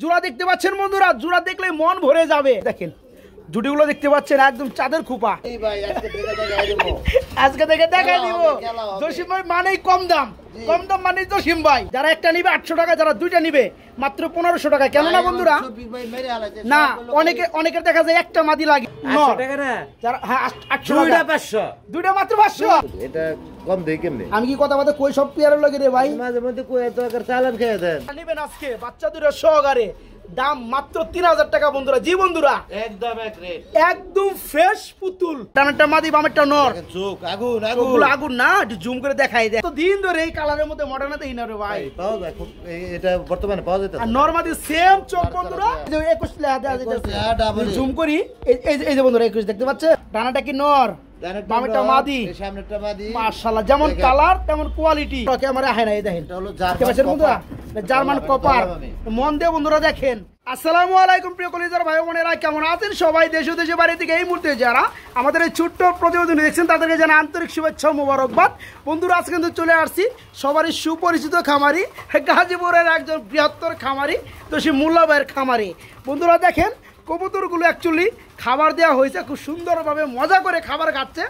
জোড়া দেখতে পাচ্ছেন বন্ধুরা, জোড়া দেখলে মন ভরে যাবে। দেখেন জুটিগুলো দেখতে পাচ্ছেন একদম চাঁদের খোপা। আজকে থেকে দেখাই দিব জসিম ভাই মানেই কম দাম, কম দাম মানেই জসিম ভাই। যারা একটা নিবে 800 টাকা, যারা দুইটা নিবে মাত্র 1500 টাকা। কেন না বন্ধুরা, না অনেকের দেখা যায় একটা মাদি লাগে 800 টাকা না, যারা হ্যাঁ 800 টাকা 500, দুইটা মাত্র 500। এটা কম দেই কেমনে? আমি কি কথা বলতে কই সব পেয়ারের লাগে রে ভাই, মাঝে মধ্যে কই এত টাকার চালান খেয়ে দেন। নিবেন আজকে বাচ্চা দুটো সহকারে, দাম মাত্র 3000 টাকা বন্ধুরা। জি বন্ধুরা একদম এক রেট, একদম ফ্রেশ পুতুল। টানাটা মাদি বামেরটা নর, চোখ আগুন আগুন আগুন না, একটু জুম করে দেখাই দেয়। তো দিন ধরে এই কালারের মধ্যে মডার্ন দেই না রে ভাই। পাওয়া যায় এটা বর্তমানে পাওয়া যায়। আর নর মাদি সেম চোখ বন্ধুরা, 21 লেখা দেয়া যাইতেছে। জুম করি, এই যে বন্ধুরা 21 দেখতে পাচ্ছেন। ডানাটা কি নর, বামেরটা মাদি, সামনেরটা মাদি। মাশাআল্লাহ, যেমন কালার তেমন কোয়ালিটি। ক্যামেরা হাই না, এই দেখেন এটা হলো বন্ধুরা জার্মান কপার। মন দিয়ে বন্ধুরা দেখেন। আসসালামু আলাইকুম প্রিয় কলিজার ভাই বোনেরা, কেমন আছেন সবাই? দেশ ও দেশের বাইরে থেকে এই মুহূর্তে যারা আমাদের এই ছোট্ট প্রতিবেদন দেখছেন তাদেরকে জানাই আন্তরিক শুভেচ্ছা ও মোবারকবাদ। বন্ধুরা আজকে কিন্তু চলে আসছি সবারই সুপরিচিত খামারি, গাজীপুরের একজন বৃহত্তর খামারি জসিম মোল্লা ভাইয়ের খামারি। বন্ধুরা দেখেন কবুতরগুলো অ্যাকচুয়ালি খাবার দেওয়া হয়েছে, খুব সুন্দরভাবে মজা করে খাবার খাচ্ছে।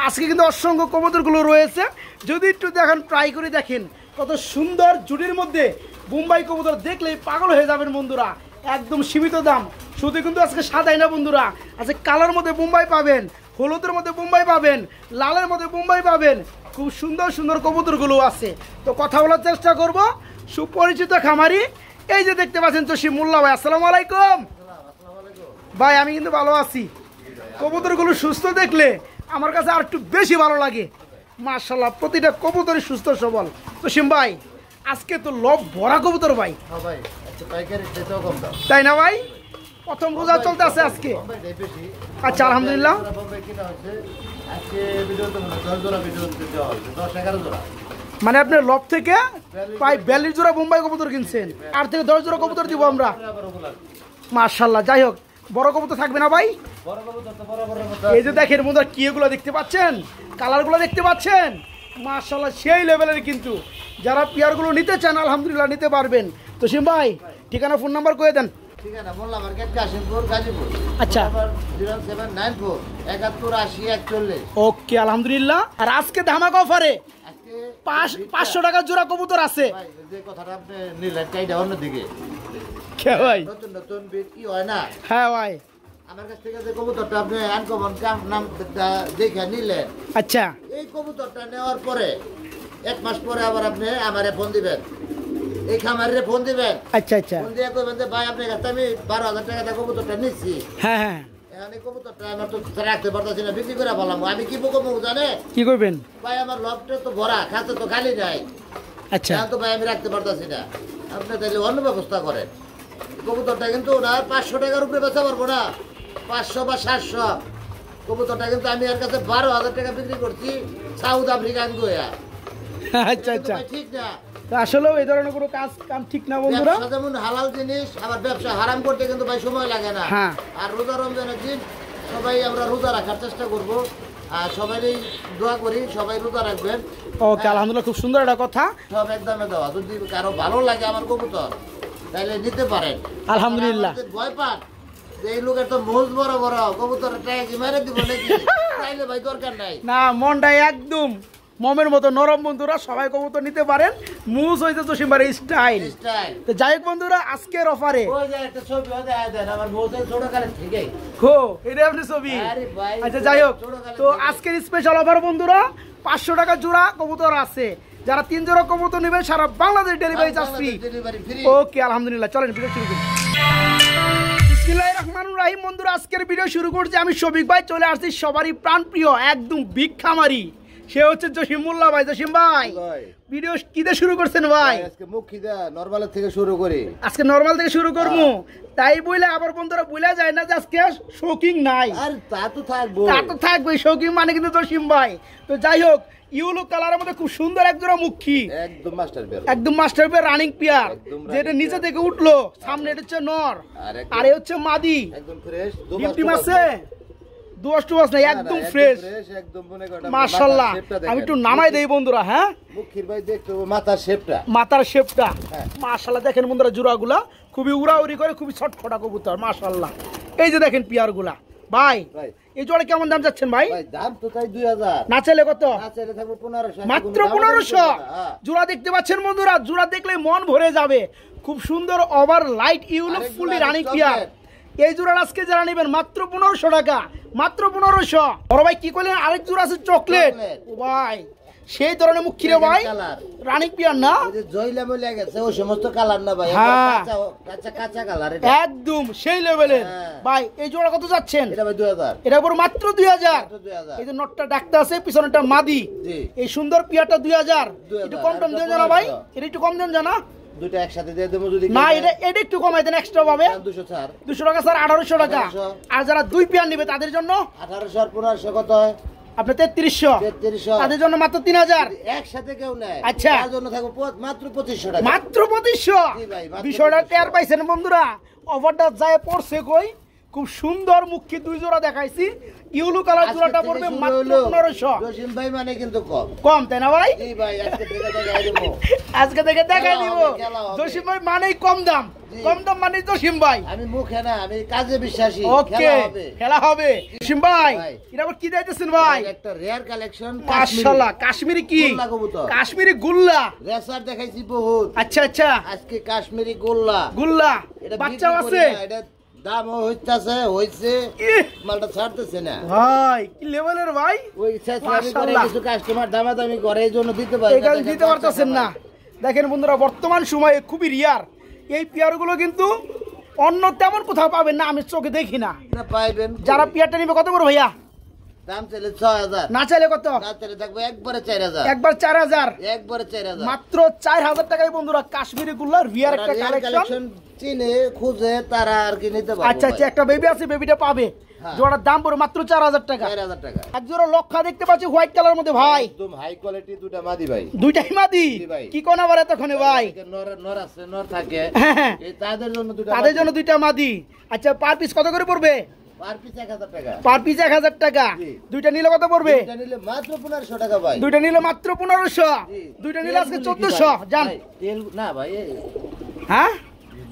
আজকে কিন্তু অসংখ্য কবুতরগুলো রয়েছে, যদি একটু দেখেন ট্রাই করে দেখেন কত সুন্দর জুটির মধ্যে বোম্বাই কবুতর, দেখলেই পাগল হয়ে যাবেন বন্ধুরা। একদম সীমিত দাম, শুধু কিন্তু আজকে সাদাই না বন্ধুরা, আজকে কালোর মধ্যে বোম্বাই পাবেন, হলুদের মধ্যে বোম্বাই পাবেন, লালের মধ্যে বোম্বাই পাবেন। খুব সুন্দর সুন্দর কবুতরগুলো আছে। তো কথা বলার চেষ্টা করব সুপরিচিত খামারি, এই যে দেখতে পাচ্ছেন জসিম মোল্লা ভাই। আসসালামু আলাইকুম ভাই। আমি কিন্তু ভালো আছি, কবুতরগুলো সুস্থ দেখলে আমার কাছে আর একটু বেশি ভালো লাগে। মাশাআল্লাহ, প্রতিটা কবুতরই সুস্থ সবল। জসিম ভাই আজকে তো লব ভরা কবুতর ভাই, তাই না ভাই? প্রথম রোজা চলতে আছে আজকে। আচ্ছা আলহামদুলিল্লাহ। মানে আপনার লব থেকে প্রায় 42 জোড়া বোম্বাই কবুতর কিনছেন, আর থেকে 10 জোড়া কবুতর দিব আমরা। মাশাআল্লাহ, যাই হোক বড় কবুতর থাকবে না ভাই? এই যে দেখেন বন্ধুরা কি এগুলো দেখতে পাচ্ছেন, কালারগুলো দেখতে পাচ্ছেন, মাশাআল্লাহ সেই লেভেলের। কিন্তু যারা পেয়ারগুলো নিতে চান আলহামদুলিল্লাহ নিতে পারবেন। তো সিম ভাই ঠিকানা ফোন নাম্বার করে দেন। ঠিকানা মোল্লা মার্কেট, কাশিমপুর, গাজীপুর। আচ্ছা 0794 71 80 41। ওকে আলহামদুলিল্লাহ। আর আজকে ধামাকা অফারে 500 টাকা জোড়া কবুতর আছে। যে কথাটা আপনি নিলেন কাইটা অন্যদিকে কে ভাই? নতুন নতুন বিক্রি হয় না? হ্যাঁ ভাই, আমার কাছ থেকে যে কবুতরটা আপনি আনকমন নাম দেখে নিলেন, আচ্ছা এই কবুতরটা নেওয়ার পরে 1 মাস পরে আবার আপনি আমারে ফোন দিবেন, এই খামারে ফোন দিবেন। আচ্ছা আচ্ছা, ফোন দিয়ে কইবেন যে ভাই আপনার কাছে আমি 12,000 টাকা দিয়ে কবুতরটা নিচ্ছি। হ্যাঁ হ্যাঁ, এখন এই কবুতরটা আমার তো রাখতে পারতেছি না, বিক্রি করে বললাম। আমি কি বকবো জানে? কি করবেন ভাই আমার লবটা তো ভরা, খাতে তো খালি নাই। আচ্ছা তো ভাই আমি রাখতে পারতেছি না, আপনি তাহলে অন্য ব্যবস্থা করেন। কবুতরটা কিন্তু ওরা 500 টাকার উপরে বেচা পারবো না, 500 বা 700। কবুতরটা কিন্তু আমি এর কাছে 12,000 টাকা বিক্রি করছি সাউথ আফ্রিকান গোয়া। আচ্ছা আচ্ছা, ঠিক না? আসলে এই ধরনের কোনো কাম ঠিক না বন্ধুরা। ব্যবসা যেমন হালাল জিনিস, আবার ব্যবসা হারাম করতে কিন্তু ভাই সময় লাগে না। হ্যাঁ। আর রোজা রমজানের দিন সবাই আমরা রোজা রাখার চেষ্টা করব, আর সবাই দোয়া করি সবাই রোজা রাখবেন। ওকে আলহামদুলিল্লাহ, খুব সুন্দর একটা কথা। সব একদমে দেওয়া, যদি কারো ভালো লাগে আমার কবুতর তাহলে নিতে পারেন আলহামদুলিল্লাহ। ভয় পান যে এই লোকের তো মোজ বড় বড় কবুতর টাকা মেরে দিব নাকি, তাইলে ভাই দরকার নাই। না, মনটা একদম মমের মতো নরম বন্ধুরা, সবাই কবুতর নিতে পারেন। মুজ হইতে জসিম ভাইয়ের স্টাইল। তো যাই হোক বন্ধুরা আজকের অফারে একটা ছবি দেন আমার মোজের ছোট কালে ঠিকই হো, এটা আপনি ছবি। আচ্ছা যাই হোক, তো আজকের স্পেশাল অফার বন্ধুরা 500 টাকা জোড়া কবুতর আছে। যারা 3 জোড়া কবুতর নেবেন সারা বাংলাদেশ ডেলিভারি চার্জ ফ্রি। ওকে আলহামদুলিল্লাহ, চলেন ভিডিও শুরু করি। বিসমিল্লাহির রহমানির রহিম। বন্ধুরা আজকের ভিডিও শুরু করছি আমি শফিক ভাই, চলে আসছি সবারই প্রাণপ্রিয় একদম বিগ খামারি, সে হচ্ছে জসিম মোল্লা ভাই। জসিম ভাই ভিডিও কি দিয়ে শুরু করছেন ভাই? আজকে মুখিদা নরমাল থেকে শুরু করি, আজকে নরমাল থেকে শুরু করবো। তাই বইলে আবার বন্ধুরা বইলা যায় না যে আজকে শৌকিং নাই। আর তা তো থাকবো, তা তো থাকবে, শৌকিং মানে কিন্তু জসিম ভাই। তো যাই হোক, ইউলো কালারের মধ্যে খুব সুন্দর একজোড়া মুখী, একদম মাস্টার পেয়ার, একদম মাস্টার পেয়ার রানিং পেয়ার, যেটা নিচে থেকে উঠলো। সামনে এটা হচ্ছে নর আর এ হচ্ছে মাদি। একদম ফ্রেশ। ডিম টিম আছে, দুয়াস টুয়াস নাই, একদম ফ্রেশ মাশাআল্লাহ। আমি একটু নামাই দেই বন্ধুরা। হ্যাঁ মুখির ভাই দেখতে মাথার শেপটা, মাথার শেপটা মাশাআল্লাহ দেখেন বন্ধুরা, জোড়াগুলা খুবই উড়াউড়ি করে, খুবই ছটফটা কবুতর মাশাআল্লাহ। এই যে দেখেন পিয়ারগুলা ভাই, এই জোড়া কেমন দাম যাচ্ছেন ভাই? দাম তো তাই 2000, না চাইলে কত? না চাইলে থাকবে 1500, মাত্র 1500। জোড়া দেখতে পাচ্ছেন বন্ধুরা, জোড়া দেখলে মন ভরে যাবে। খুব সুন্দর over light yellow fully running pair. এই জোড়া আজকে যারা নেবেন মাত্র 1500 টাকা, মাত্র 1500। বড় ভাই কি করলেন, আরেক জোড়া আছে চকলেট। ও ভাই সেই ধরনের মুখ খিরে ভাই, রানিং পিয়ার না, জয়লা মলে গেছে ওই সমস্ত কালার না ভাই, কাঁচা কাঁচা কালার, এটা একদম সেই লেভেলের ভাই। এই জোড়া কত যাচ্ছেন? এটা ভাই 2000, এটা পুরো মাত্র 2000। এই যে নটটা ডাকতে আছে, পিছনেটা মাদি, এই সুন্দর পিয়ারটা 2000। একটু কম দাম দেন জানা ভাই, এটা একটু কম দেন জানা। দুটো একসাথে দিয়ে দেবো যদি না, এটা একটু কমাই দেন, এক্সট্রা পাবে 200 টাকা স্যার, 1800 টাকা। আর যারা দুই পেয়ার নেবে তাদের জন্য 1800 আর 1500 কত হয়? আপনি 3300, তাদের জন্য মাত্র 3000। একসাথে কেউ নেয়, আচ্ছা তার জন্য থাকবে মাত্র 2500 টাকা, মাত্র 2500। বিষয়টা টের পাইছেন বন্ধুরা, অফারটা যায় পড়ছে কই। খুব সুন্দর মুখী দুই জোড়া দেখাইছি, ইউলো কালার জোড়াটা পড়বে মাত্র 1500। জসিম ভাই মানে কিন্তু কম কম তাই না ভাই? জি ভাই, আজকে থেকে দেখাই দিব। জসিম ভাই মানেই কম দাম, কম দাম মানে জসিম ভাই। আমি মুখে না, আমি কাজে বিশ্বাসী। ওকে, খেলা হবে। জসিম ভাই এটা আবার কি দিতেছেন ভাই? একটা রেয়ার কালেকশন মাশাআল্লাহ, কাশ্মীরি কি? কাশ্মীরি গুল্লা রেসার দেখাইছি বহুত। আচ্ছা আচ্ছা, আজকে কাশ্মীরি গুল্লা, গুল্লা বাচ্চা আছে, এটা দাম হইছে, মালটা ছাড়তেছে না ভাই। কি লেভেলের ভাই, ওই কিছু কাস্টমার দামাদামি করে, এই জন্য দিতে পারে, এখানে দিতে পারতেছেন না। দেখেন বন্ধুরা, বর্তমান সময়ে খুবই রিয়ার এই পেয়ারগুলো, কিন্তু অন্য তেমন কোথাও পাবেন না, আমি চোখে দেখি না। পাইবেন। যারা পেয়ারটা নিবে কত করে ভাইয়া? দাম চাইলে 6000, না চাইলে কত? না চাইলে থাকবে একবারে 4000, একবার 4000, একবারে 4000, মাত্র 4000 টাকায় বন্ধুরা কাশ্মীরি গুল্লা রিয়ার একটা কালেকশন। চিনে খুঁজে তারা আর কি নিতে পারবে। আচ্ছা আচ্ছা, একটা বেবি আছে, বেবিটা পাবে। জোড়ার দাম পড়ে মাত্র 4000 টাকা। 4000 টাকা। এক জোড়া লক্ষা দেখতে পাচ্ছি হোয়াইট কালার মধ্যে ভাই, একদম হাই কোয়ালিটি, দুটো মাদি ভাই, দুইটাই মাদি। কি কোন আবার এতক্ষণে ভাই? নর আছে, নর থাকে, এই তাদের জন্য দুইটা মাদি। আচ্ছা, পার পিস কত করে পড়বে? পার পিস 1000 টাকা। পার পিস 1000 টাকা। দুইটা নিলে কত পড়বে? দুইটা নিলে মাত্র 1500 টাকা ভাই। দুইটা নিলে মাত্র 1500। দুইটা নিলে আজকে 1400 জান। তেল না ভাই, হ্যাঁ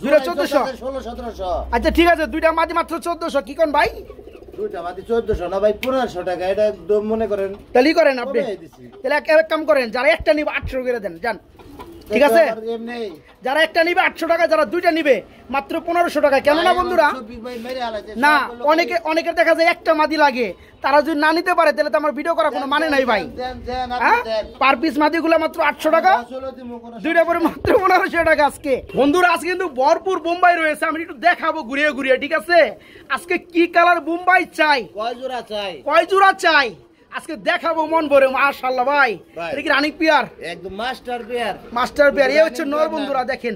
দুইটা 1400, 1600-1700। আচ্ছা ঠিক আছে, দুইটা মাদি মাত্র 1400। কি কোন ভাই? দুইটা মাদি 1400 না ভাই, 1500 টাকা। এটা একদম মনে করেন, তাহলে করেন আপনি, তাহলে এক কাম করেন, যারা একটা নিবে 800 করে দেন জান, ঠিক আছে? যারা একটা নিবে 800 টাকা, যারা দুইটা নিবে মাত্র 1500 টাকা। কেন না বন্ধুরা, না অনেকের দেখা যায় একটা মাদি লাগে, তারা যদি না নিতে পারে তাহলে তো আমার ভিডিও করা কোনো মানে নাই ভাই। পার পিস মাদিগুলো মাত্র 800 টাকা, দুইটা পরে মাত্র 1500 টাকা। আজকে বন্ধুরা, আজকে কিন্তু ভরপুর বোম্বাই রয়েছে, আমি একটু দেখাবো ঘুরিয়ে ঘুরিয়ে, ঠিক আছে? আজকে কি কালার বোম্বাই চাই, কয় জোড়া চাই আজকে দেখাবো মন ভরে। মাশাআল্লাহ ভাই, এটা কি রানিং পিয়ার? একদম মাস্টার পেয়ার, মাস্টার পেয়ার। এই হচ্ছে নর বন্ধুরা, দেখেন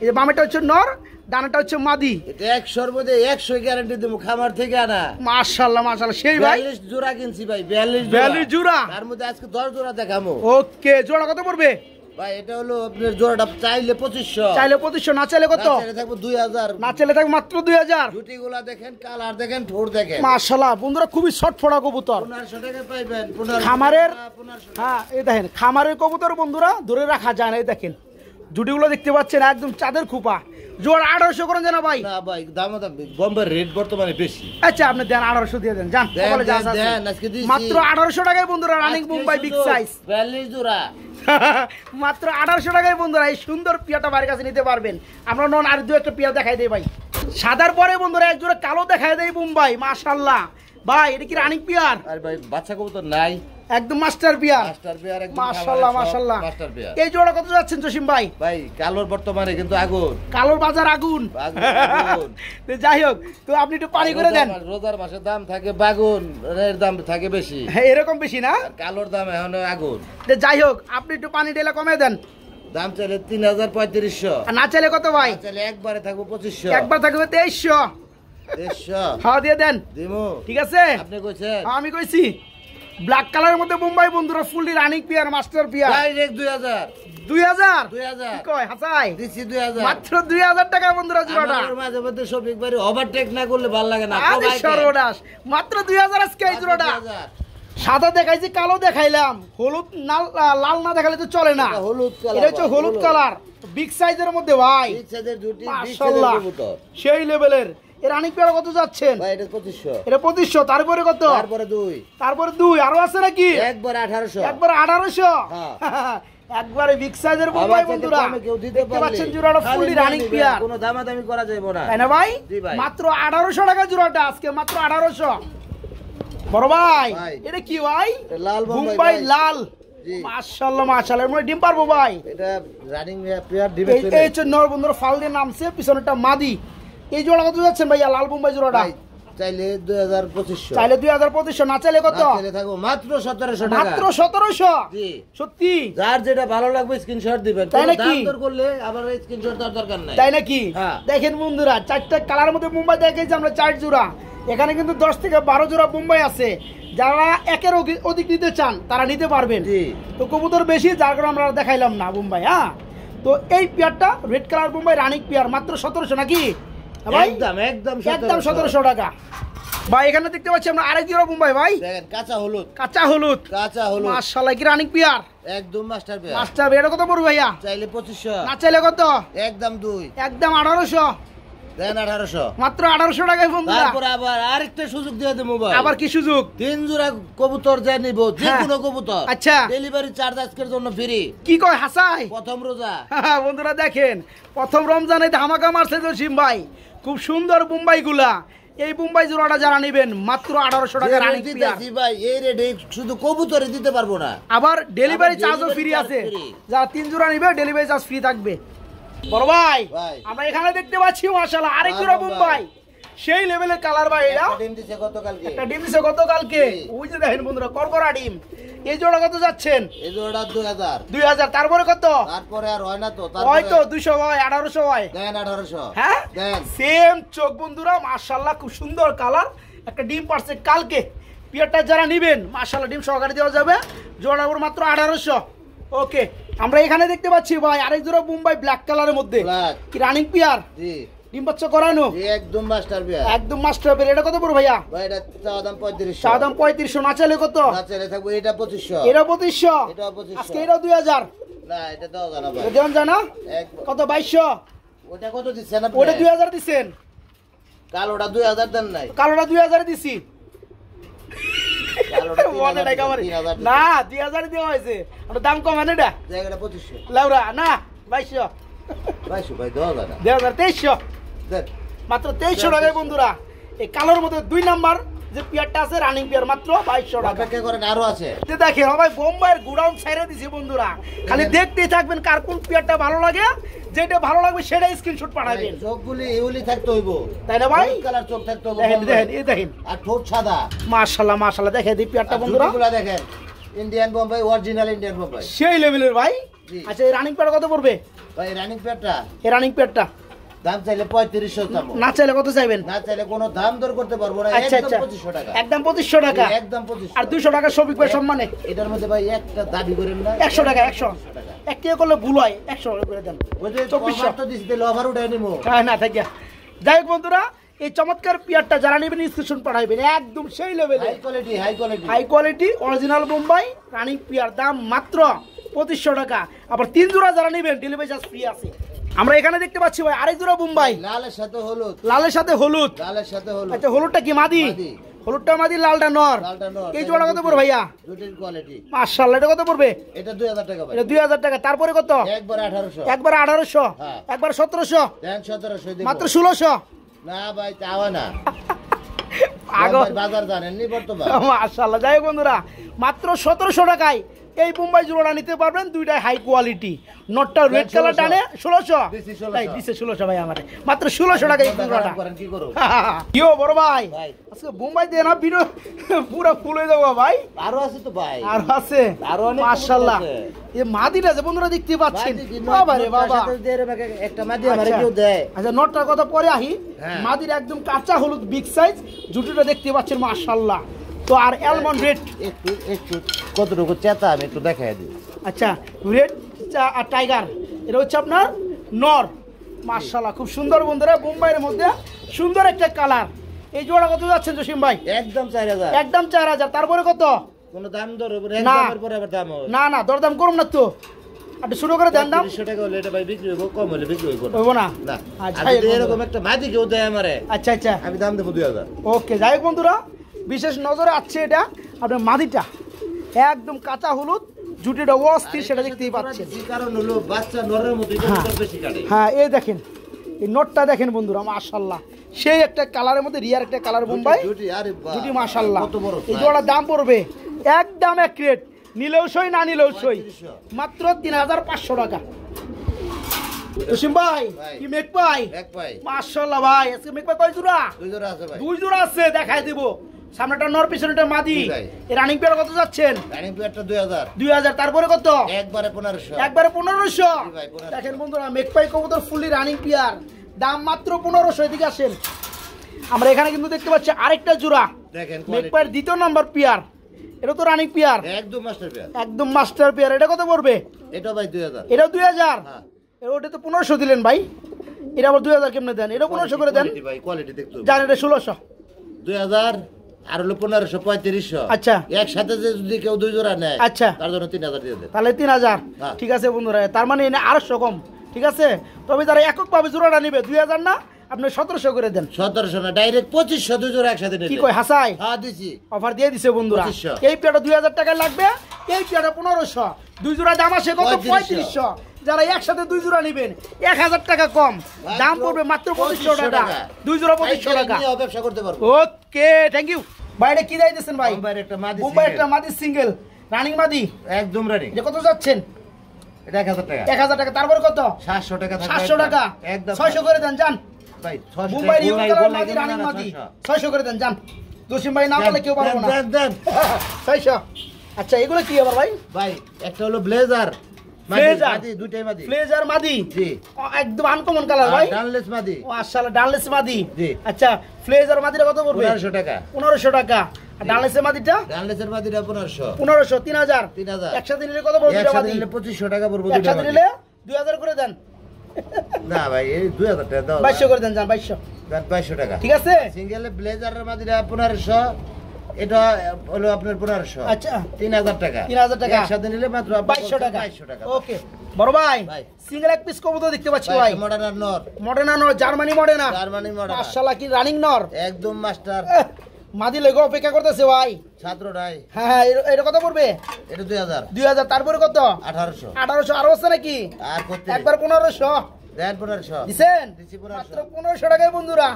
এই যে বামেটা হচ্ছে নর, ডানাটা হচ্ছে মাদি। এটা 100 এর মধ্যে 100 গ্যারান্টি দেবো, খামার থেকে আনা। মাশাআল্লাহ মাশাআল্লাহ, সেই ভাই 42 জোড়া কিনছি ভাই, 42 জোড়া। তার মধ্যে আজকে 10 জোড়া দেখাবো। ওকে, জোড়া কত পড়বে ভাই? এটা হলো আপনার জোড়াটা চাইলে 2500, চাইলে 2500, না চাইলে কত? না চাইলে থাকবে 2000, না চাইলে থাকবে মাত্র 2000। জুটিগুলা দেখেন, কালার দেখেন, ঠোঁট দেখেন। মাশাআল্লাহ বন্ধুরা, খুবই ছটফটা কবুতর, 1500 টাকা পাইবেন। খামারের, হ্যাঁ এই দেখেন খামারের কবুতর বন্ধুরা, ধরে রাখা যায় না। এই দেখেন জুটিগুলো দেখতে পাচ্ছেন, একদম চাঁদের খোপা। জোড়া 1800 করেন জানা ভাই? না ভাই, দাম বোম্বের রেট বর্তমানে বেশি। আচ্ছা আপনি দেন 1800 দিয়ে দেন জান, মাত্র 1800 টাকায় বন্ধুরা রানিং বোম্বাই বিগ সাইজ 42 জোড়া, মাত্র 1800 টাকায় বন্ধুরা এই সুন্দর পিয়াটা বাড়ির কাছে নিতে পারবেন। আমরা নন আর দু একটা পিয়া দেখাই দেই ভাই। সাদার পরে বন্ধুরা এক জোড়া কালো দেখাই দেই বোম্বাই। মাশাআল্লাহ ভাই, এটা কি রানিং পিয়ার? আরে ভাই বাচ্চা কবুতর নাই, একদম মাস্টার পিয়ার। মাস্টার পিয়ার একদম, মাশাআল্লাহ মাশাআল্লাহ। Master pair. এই জোড়া কত যাচ্ছেন জসিম ভাই? ভাই কালোর বর্তমানে কিন্তু আগুন, কালোর বাজার আগুন। যাই হোক, তো আপনি একটু পানি করে দেন। রোজার মাসে দাম থাকে বাগুন, এর দাম থাকে বেশি। হ্যাঁ এরকম বেশি না, কালোর দাম এখন আগুন। যাই হোক, আপনি একটু পানি ঢেলে কমে দেন। দাম চাইলে 3000-3500, না চাইলে কত ভাই? চাইলে একবারে থাকবো 2500, একবার থাকবে 2300। 2300 হ্যাঁ দিয়ে দেন, দিমু। ঠিক আছে? আপনি কইছেন? আমি কইছি। ব্ল্যাক কালারের মধ্যে বোম্বাই বন্ধুরা fully running pair master pair direct 2000 2000 2000 কি কয় হাসাই দিছি 2000 মাত্র 2000 টাকা বন্ধুরা জোড়াটা আমার মাঝে মধ্যে সব একবারে ওভারটেক না করলে ভালো লাগে না আরে সর্বনাশ মাত্র 2000 আজকে এই জোড়াটা সাদা দেখাইছি কালো দেখাইলাম হলুদ লাল না দেখালে তো চলে না হলুদ কালার এটা হচ্ছে হলুদ কালার বিগ সাইজের মধ্যে ভাই বিগ সাইজের দুটি বিগ মাশাআল্লাহ সাইজের কবুতর সেই লেভেলের এর রানিং পেয়ার কত যাচ্ছেন ভাই এটা 2500 এটা 2500 তারপরে কত তারপরে 2 আরো আছে নাকি একবার 1800 একবার 1800 হ্যাঁ একবারে বিগ সাইজের বোম্বাই বন্ধুরা কেউ দিতে দেখতে পাচ্ছেন জোড়াটা ফুললি রানিং পিয়ার কোনো দামাদামি করা যাবে না তাই না ভাই জি ভাই। মাত্র 1800 টাকা জোড়াটা আজকে মাত্র 1800 বড় ভাই ভাই। এটা কি ভাই এটা লাল বোম্বাই বোম্বাই ভাই। লাল জি। মাশাআল্লাহ মাশাআল্লাহ এর মধ্যে ডিম পারবো ভাই এটা রানিং প্লেয়ার দিবে এই এই হচ্ছে নর বন্ধুরা ফাল দিয়ে নামছে পিছনেরটা মাদি এই জোড়া কত যাচ্ছেন ভাইয়া লাল বোম্বাই জোড়াটা ভাই চাইলে 2500 চাইলে 2250 না চাইলে কত চাইলে থাকো মাত্র 1700 টাকা মাত্র 1700 জি সত্যি যার যেটা ভালো লাগবে স্ক্রিনশট দিবেন তাই কোনো নাকি? দাম দর করলে আবার স্ক্রিনশট দেওয়ার দরকার নাই তাই নাকি হ্যাঁ। দেখেন বন্ধুরা চারটা কালার মধ্যে মুম্বাই দেখেছি আমরা 4 জোড়া এখানে কিন্তু 10 থেকে 12 জোড়া মুম্বাই আছে যারা একের অধিক নিতে চান তারা নিতে পারবেন জি তো কবুতর বেশি যার কারণে আমরা দেখাইলাম না মুম্বাই হ্যাঁ তো এই পেয়ারটা রেড কালার মুম্বাই রানিক পেয়ার মাত্র 1700 নাকি হ্যাঁ ভাই একদম একদম একদম 1700 টাকা ভাই এখানে দেখতে পাচ্ছি আমরা আরেক জোড়া মুম্বাই ভাই দেখেন কাঁচা হলুদ কাঁচা হলুদ মাশাআল্লাহ কি রানিক পেয়ার একদম মাস্টার পেয়ার মাস্টার এটা কত পড়বে ভাইয়া চাইলে 2500 না চাইলে কত একদম 2 একদম 1800 দেন 1800 মাত্র 1800 টাকায় বন্ধুরা তারপর আবার আরেকটা সুযোগ দিয়ে দেব মোবাইল আবার কি সুযোগ 3 জোড়া কবুতর যা নিব যে হ্যাঁ। কোনো কবুতর আচ্ছা ডেলিভারি চার্জ আজকের জন্য ফ্রি কি কয় হাসাই প্রথম রোজা বন্ধুরা দেখেন প্রথম রমজানে ধামাকা মারছে জসিম ভাই খুব সুন্দর বোম্বাই গুলা এই বোম্বাই জোড়াটা যারা নেবেন মাত্র 1800 টাকা রানিং পেয়ার দিতেছি ভাই এই রেটে শুধু কবুতরে দিতে পারবো না আবার ডেলিভারি আবার চার্জও delivery ফ্রি charge আছে free। যারা 3 জোড়া নেবে ডেলিভারি চার্জ ফ্রি থাকবে বড় ভাই ভাই। আমরা এখানে দেখতে পাচ্ছি মাশাআল্লাহ আরেক জোড়া ভাই। বোম্বাই সেই লেভেলের কালার ভাই এটা একটা ডিম দিছে গতকালকে একটা ডিম দিছে গতকালকে জি। ওই যে দেখেন বন্ধুরা করকরা ডিম এই জোড়া কত যাচ্ছেন এই জোড়া 2000 2000 তারপরে কত তারপরে আর হয় না তো হয়তো 200 হয় 1800 হয় দেন 1800 হ্যাঁ দেন সেম চোখ বন্ধুরা মাশাআল্লাহ খুব সুন্দর কালার একটা ডিম পারছে কালকে পিয়ারটা যারা নেবেন মাশাআল্লাহ ডিম সহকারে দেওয়া যাবে জোড়া ওর মাত্র 1800 ওকে আমরা এখানে দেখতে পাচ্ছি ভাই আরেক জোড়া মুম্বাই ব্ল্যাক কালারের মধ্যে ব্ল্যাক কি রানিং পিয়ার জি ডিম বাচ্চা করানো জি একদম মাস্টার পেয়ার একদম মাস্টার পেয়ার এটা কত পড়বে ভাইয়া ভাই এটা চাওয়া দাম 3500 চা দাম 3500 না চাইলে কত না চাইলে থাকবে এটা 2500 এটা 2500 এটাও 2500 আজকে এটাও 2000 না এটা দাও জানা ভাই এটা দেন জানা এক কত 2200 ওটা কত দিচ্ছেন আপনি ওটা 2000 দিছেন কালোটা 2000 দেন নাই কালোটা 2000 দিছি কালোটা মনে নাই কামারে 3000 না 2000 দেওয়া হয়েছে ওটা দাম কম না এটা জায়গাটা 2500 লাউরা না 2200 বাইশো ভাই 2000 2300 দেন মাত্র 2300 টাকায় বন্ধুরা এই কালোর মধ্যে 2 নাম্বার যে পিয়ারটা আছে রানিং পিয়ার মাত্র 2200 টাকা অপেক্ষা করেন আরো আছে যে দেখেন ভাই বোম্বাইয়ের গোডাউন ছেড়ে দিছি বন্ধুরা খালি দেখতেই থাকবেন কার কোন পিয়ারটা ভালো লাগে যেটা ভালো লাগবে সেটাই স্ক্রিনশট পাঠাবেন চোখগুলি এগুলি থাকতে হইব তাই না ভাই কালার চোখ থাকতে হইব দেখেন দেখেন এই দেখেন আর ঠোঁট সাদা মাশাআল্লাহ মাশাআল্লাহ দেখেন এই পিয়ারটা বন্ধুরা বন্ধুরা দেখেন Indian Bombay original Indian Bombay সেই লেভেলের ভাই জি। আচ্ছা এই রানিং পিয়ার কত পড়বে ভাই রানিং পেয়ারটা এই রানিং পিয়ারটা দাম চাইলে 3500 দাম না চাইলে কত চাইবেন না চাইলে কোনো দাম দর করতে পারবো না আচ্ছা একদম আচ্ছা 2500 টাকা একদম 2500 টাকা একদম 2500 আর 200 টাকা শফিক ভাই সম্মানে এটার মধ্যে ভাই একটা দাবি করেন না 100 টাকা 100 এক টাকা করলে ভুল হয় 100 করে দেন ওই যে 2400 কভার তো দিছি তাহলে ওভার উঠাই নিমু হ্যাঁ না থাকিয়া যাই হোক বন্ধুরা এই চমৎকার পিয়ারটা যারা নেবেন স্ক্রিনশট পাঠাবেন একদম সেই লেভেলে high quality high quality original Bombay running pair দাম মাত্র 2500 টাকা আবার 3 জোড়া যারা নেবেন ডেলিভারি চার্জ ফ্রি আছে আমরা এখানে দেখতে পাচ্ছি ভাই আরেক জোড়া বোম্বাই লালের সাথে হলুদ লালের সাথে হলুদ লালের সাথে হলুদ আচ্ছা হলুদটা কি মাদি মাদি। হলুদটা মাদি লালটা নর লালটা নর। এই জোড়া কত পড়বে ভাইয়া দুটির কোয়ালিটি মাশাআল্লাহ এটা কত পড়বে এটা 2000 টাকা ভাই এটা 2000 টাকা তারপরে কত একবার 1800 একবার 1800 হ্যাঁ। একবার 1700 দেন 1700 দিব মাত্র 1600 না ভাই চাওয়া না আগো ভাই, বাজার জানেন নি বর্তমান মাশাআল্লাহ যাই হোক বন্ধুরা মাত্র 1700 টাকায় এই বোম্বাই জোড়াটা নিতে পারবেন দুইটাই হাই কোয়ালিটি নটটা রেড কালার টানে 1600 দিছি 1600 তাই দিছে 1600 ভাই আমারে মাত্র 1600 টাকা এই জোড়াটা করেন কি করব ইয়ো বড় ভাই ভাই। আজকে বোম্বাই দিয়ে না ভিডিও পুরো ফুল হয়ে যাবো ভাই আরো আছে তো ভাই আর আছে আরো অনেক মাশাআল্লাহ কবুতর আছে। এই মাদিটা যে বন্ধুরা দেখতে পাচ্ছেন মাদি কি, বাবা রে নট- বাবা নটটার সাথে দিয়ে রেখে একটা মাদি আমারে আচ্ছা। কেউ দেয় আচ্ছা নটটার কথা পরে আহি হ্যাঁ। মাদির একদম কাঁচা হলুদ বিগ সাইজ জুটিটা দেখতে পাচ্ছেন মাশাআল্লাহ তো আর অ্যালমন্ড রেড, একটু একটু কতটুকু চেতা আমি একটু দেখাই দিই। আচ্ছা রেড আর টাইগার এটা হচ্ছে আপনার নর। মাশাআল্লাহ খুব সুন্দর বন্ধুরা, বোম্বাইয়ের মধ্যে সুন্দর একটা কালার। এই জোড়া কত যাচ্ছেন জসিম ভাই? একদম 4000। একদম 4000। তারপরে কত? কোনো দাম দর হবে না। একদমের পরে আবার দাম হবে না না, দরদাম করুন না তো, একটু শুরু করে দেন দাম। 300 টাকা হলে এটা ভাই বিক্রি হবে, কম হলে বিক্রি হবে হইব না? না। আচ্ছা আর যদি এরকম একটা মাদি কেউ দেয় আমারে, আচ্ছা আচ্ছা আমি দাম দেবো 2000। ওকে, যাই হোক বন্ধুরা, বিশেষ নজরে আছে এটা আপনার মাদিটা, একদম কাঁচা হলুদ, জুটিটা অস্থির, সেটা দেখতেই পাচ্ছেন। কি কারণ হলো বাচ্চা নরের মতো কবুতর বেশি কাটে। হ্যাঁ এই দেখেন, এই নোটটা দেখেন বন্ধুরা, মাশাআল্লাহ সেই একটা কালারের মধ্যে রিয়ার একটা কালার বোম্বাই জুটি, আরে বাহ, জুটি মাশাআল্লাহ। কত বড় এই জোড়ার দাম পড়বে একদম এক রেট, নিলেও সই না নিলেও সই, 3500 মাত্র 3500 টাকা। জসিম ভাই কি মেঘ পাই? এক পাই মাশাআল্লাহ ভাই, আজকে মেঘ পাই কয় জোড়া? 2 জোড়া আছে ভাই। 2 জোড়া আছে, দেখাই দিব। সামনেটা নর, পিছনেটা মাদি। জি ভাই। এই রানিং পেয়ার কত যাচ্ছেন? রানিং পেয়ারটা 2000। 2000। তারপরে কত? একবারে 1500। একবারে 1500। জি ভাই, 1500 দেখেন বন্ধুরা, মেঘপাই কবুতর ফুললি রানিং পেয়ার, দাম মাত্র 1500। এদিকে আসেন, আমরা এখানে কিন্তু দেখতে পাচ্ছি আরেকটা জোড়া দেখেন মেঘপাইয়ের দ্বিতীয় নাম্বার পেয়ার, এটা তো রানিং পেয়ার, একদম মাস্টার পেয়ার। একদম মাস্টার পেয়ার। এটা কত পড়বে? এটা ভাই 2000। এটাও 2000। হ্যাঁ। ওটা তো 1500 দিলেন ভাই, এটা আবার 2000 কেমনে দেন? এটা 1500 করে দেন। কোয়ালিটি ভাই, কোয়ালিটি দেখতে হবে। জান এটা 1600। 2000 আর হলো 1500, 3500। আচ্ছা। একসাথে যে যদি কেউ 2 জোড়া নেয়, আচ্ছা। তার জন্য 3000 দিয়ে দেন। তাহলে 3000। হ্যাঁ। ঠিক আছে বন্ধুরা, তার মানে এনে 800 কম। ঠিক আছে, তবে যারা এককভাবে জোড়াটা নিবে 2000 না, আপনি 1700 করে দেন। 1700 না, ডাইরেক্ট 2500 2 জোড়া একসাথে নিলে। কি কয় হাসাই? হ্যাঁ দিছি। অফার দিয়ে দিছে বন্ধুরা। 2500। এই পেয়ারটা 2000 টাকা লাগবে, এই পেয়ারটা 1500। 2 জোড়া দাম আসে কত? 3500। যারা একসাথে 2 জোড়া নেবেন 1000 টাকা কম, দাম পড়বে মাত্র 2500 টাকা। 2 জোড়া 2500 টাকা। নিয়ে ব্যবসা করতে পারবো। ওকে, থ্যাংক ইউ। বাইরে কি দিতেছেন ভাই? বোম্বাইয়ের একটা মাদি মুম্বাই single। একটা মাদি সিঙ্গেল রানিং মাদি, একদম রানিং। এটা কত যাচ্ছেন? এটা 1000 টাকা। 1000 টাকা। তারপরে কত? 700 টাকা থাকবে। 700 টাকা। একদম 600 করে দেন যান। ভাই 600 মুম্বাই টাকা। ইউ বলাই, কালার বলাই মাদি দিবেন রানিং না, মাদি 600 600 করে দেন যান। জসিম ভাই না বলে কেউ পারবো না। দেন, দেন। 600। আচ্ছা এগুলো কি আবার ভাই? ভাই একটা হলো ব্লেজার Blazer। মাদি, দুইটাই মাদি। ফ্লেজার মাদি, জি। একদম আনকমন কালার ভাই। ডানলেস মাদি। ও মাশাআল্লাহ, ডানলেস মাদি। জি। আচ্ছা ফ্লেজার মাদিটা কত পড়বে? 1500 টাকা। 1500 টাকা। আর ডানলেসের মাদিটা ডানলেসের মাদিটা 1500। 1500। 3000। 3000। একসাথে নিলে কত পড়বে? দুইটা একসাথে মাদি নিলে 2500 টাকা পড়বে দুইটা একসাথে মাদি। নিলে 2000 করে দেন। না ভাই এই 2000 টাকা দাও। 2200 করে দেন যান, 2200। দেন 2200 টাকা। ঠিক আছে। সিঙ্গেল ব্লেজারের মাদিটা 1500, এটা হলো আপনার 1500। আচ্ছা 3000 টাকা। 3000 টাকা। একসাথে নিলে মাত্র 2200 টাকা। 2200 টাকা। ওকে বড় ভাই, ভাই। সিঙ্গেল এক পিস কবুতর দেখতে পাচ্ছি ভাই। মডার্ন আর নর। মডেনা নর, জার্মানি মডেনা। Germany modern. মাশাআল্লাহ কি রানিং নর। একদম মাস্টার। মাদি লেগে অপেক্ষা করতেছে ভাই। ছাত্রটাই। হ্যাঁ হ্যাঁ, এটা কত পড়বে? এটা 2000। 2000। তারপরে কত? 1800। 1800 আরো আছে নাকি? আর করতে একবার 1500 দেন 1500। দিছেন? দিছি 1500। মাত্র 1500 টাকায় বন্ধুরা।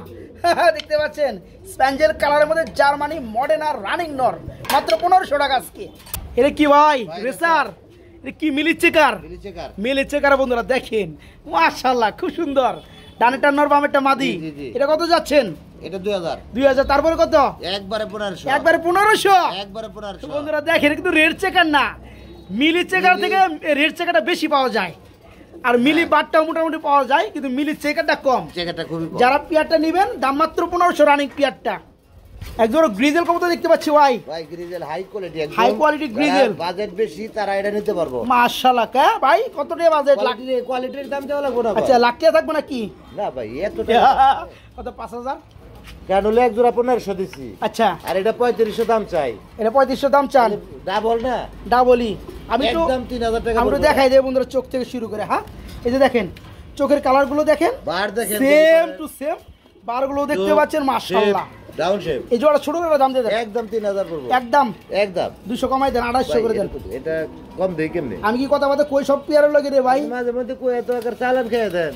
দেখতে পাচ্ছেন স্প্যাঞ্জেল কালারের মধ্যে জার্মানি মডেনা রানিং নর, মাত্র 1500 টাকা আজকে। এটা কি ভাই? ভাই, রেসার? এটা কি মিলি চেকার? মিলি চেকার। মিলি চেকার বন্ধুরা দেখেন, মাশাআল্লাহ খুব সুন্দর। ডানেরটা নর, বামেরটা মাদি। জি, জি। এটা কত যাচ্ছেন? এটা 2000। 2000। তারপরে কত? একবারে 1500। একবারে 1500। একবারে 1500। বন্ধুরা দেখেন, কিন্তু রেড চেকার না, মিলি চেকার থেকে রেড চেকারটা বেশি পাওয়া যায়, আর মিলি বারটাও মোটামুটি পাওয়া যায়, কিন্তু মিলি চেকারটা কম। চেকারটা খুবই কম। যারা পিয়ারটা নেবেন দাম মাত্র 1500 রানিং পিয়ারটা। একজন গ্রিজেল কবুতর দেখতে পাচ্ছি ভাই, ভাই গ্রিজেল হাই কোয়ালিটি, একদম High quality grizzle। বাজেট বেশি তারা এটা নিতে পারবো। মাশাআল্লাহ। কে ভাই কত টাকা বাজেট? কোয়ালিটির দাম দেওয়া লাগবে না ভাই। আচ্ছা লাখ টাকা থাকবে নাকি? না ভাই এত টাকা কত? 5000। কেন হলে এক জোড়া 1500 দিছি, আচ্ছা আর এটা 3500 দাম চাই। এটা 3500 দাম চান? ডাবল না, ডাবলই। আমি তো একদম 3000 টাকা আমরা পড়বে। দেখাই দেব বন্ধুরা চোখ থেকে শুরু করে। হ্যাঁ এই যে দেখেন চোখের কালারগুলো দেখেন, বার দেখেন সেম টু সেম। বারগুলো দেখতে পাচ্ছেন, মাশাআল্লাহ। Down shape. এই জোড়া ছোট করে দাম দিয়ে দেন। একদম 3000 পড়বে। একদম একদম 200 কমাই দেন, 2800 করে দেন। এটা কম দেই কেমনে? আমি কি কথা বলতে কই সব পিয়ারের লাগে রে ভাই? মাঝে মধ্যে কই এত টাকার চালান খেয়ে দেন।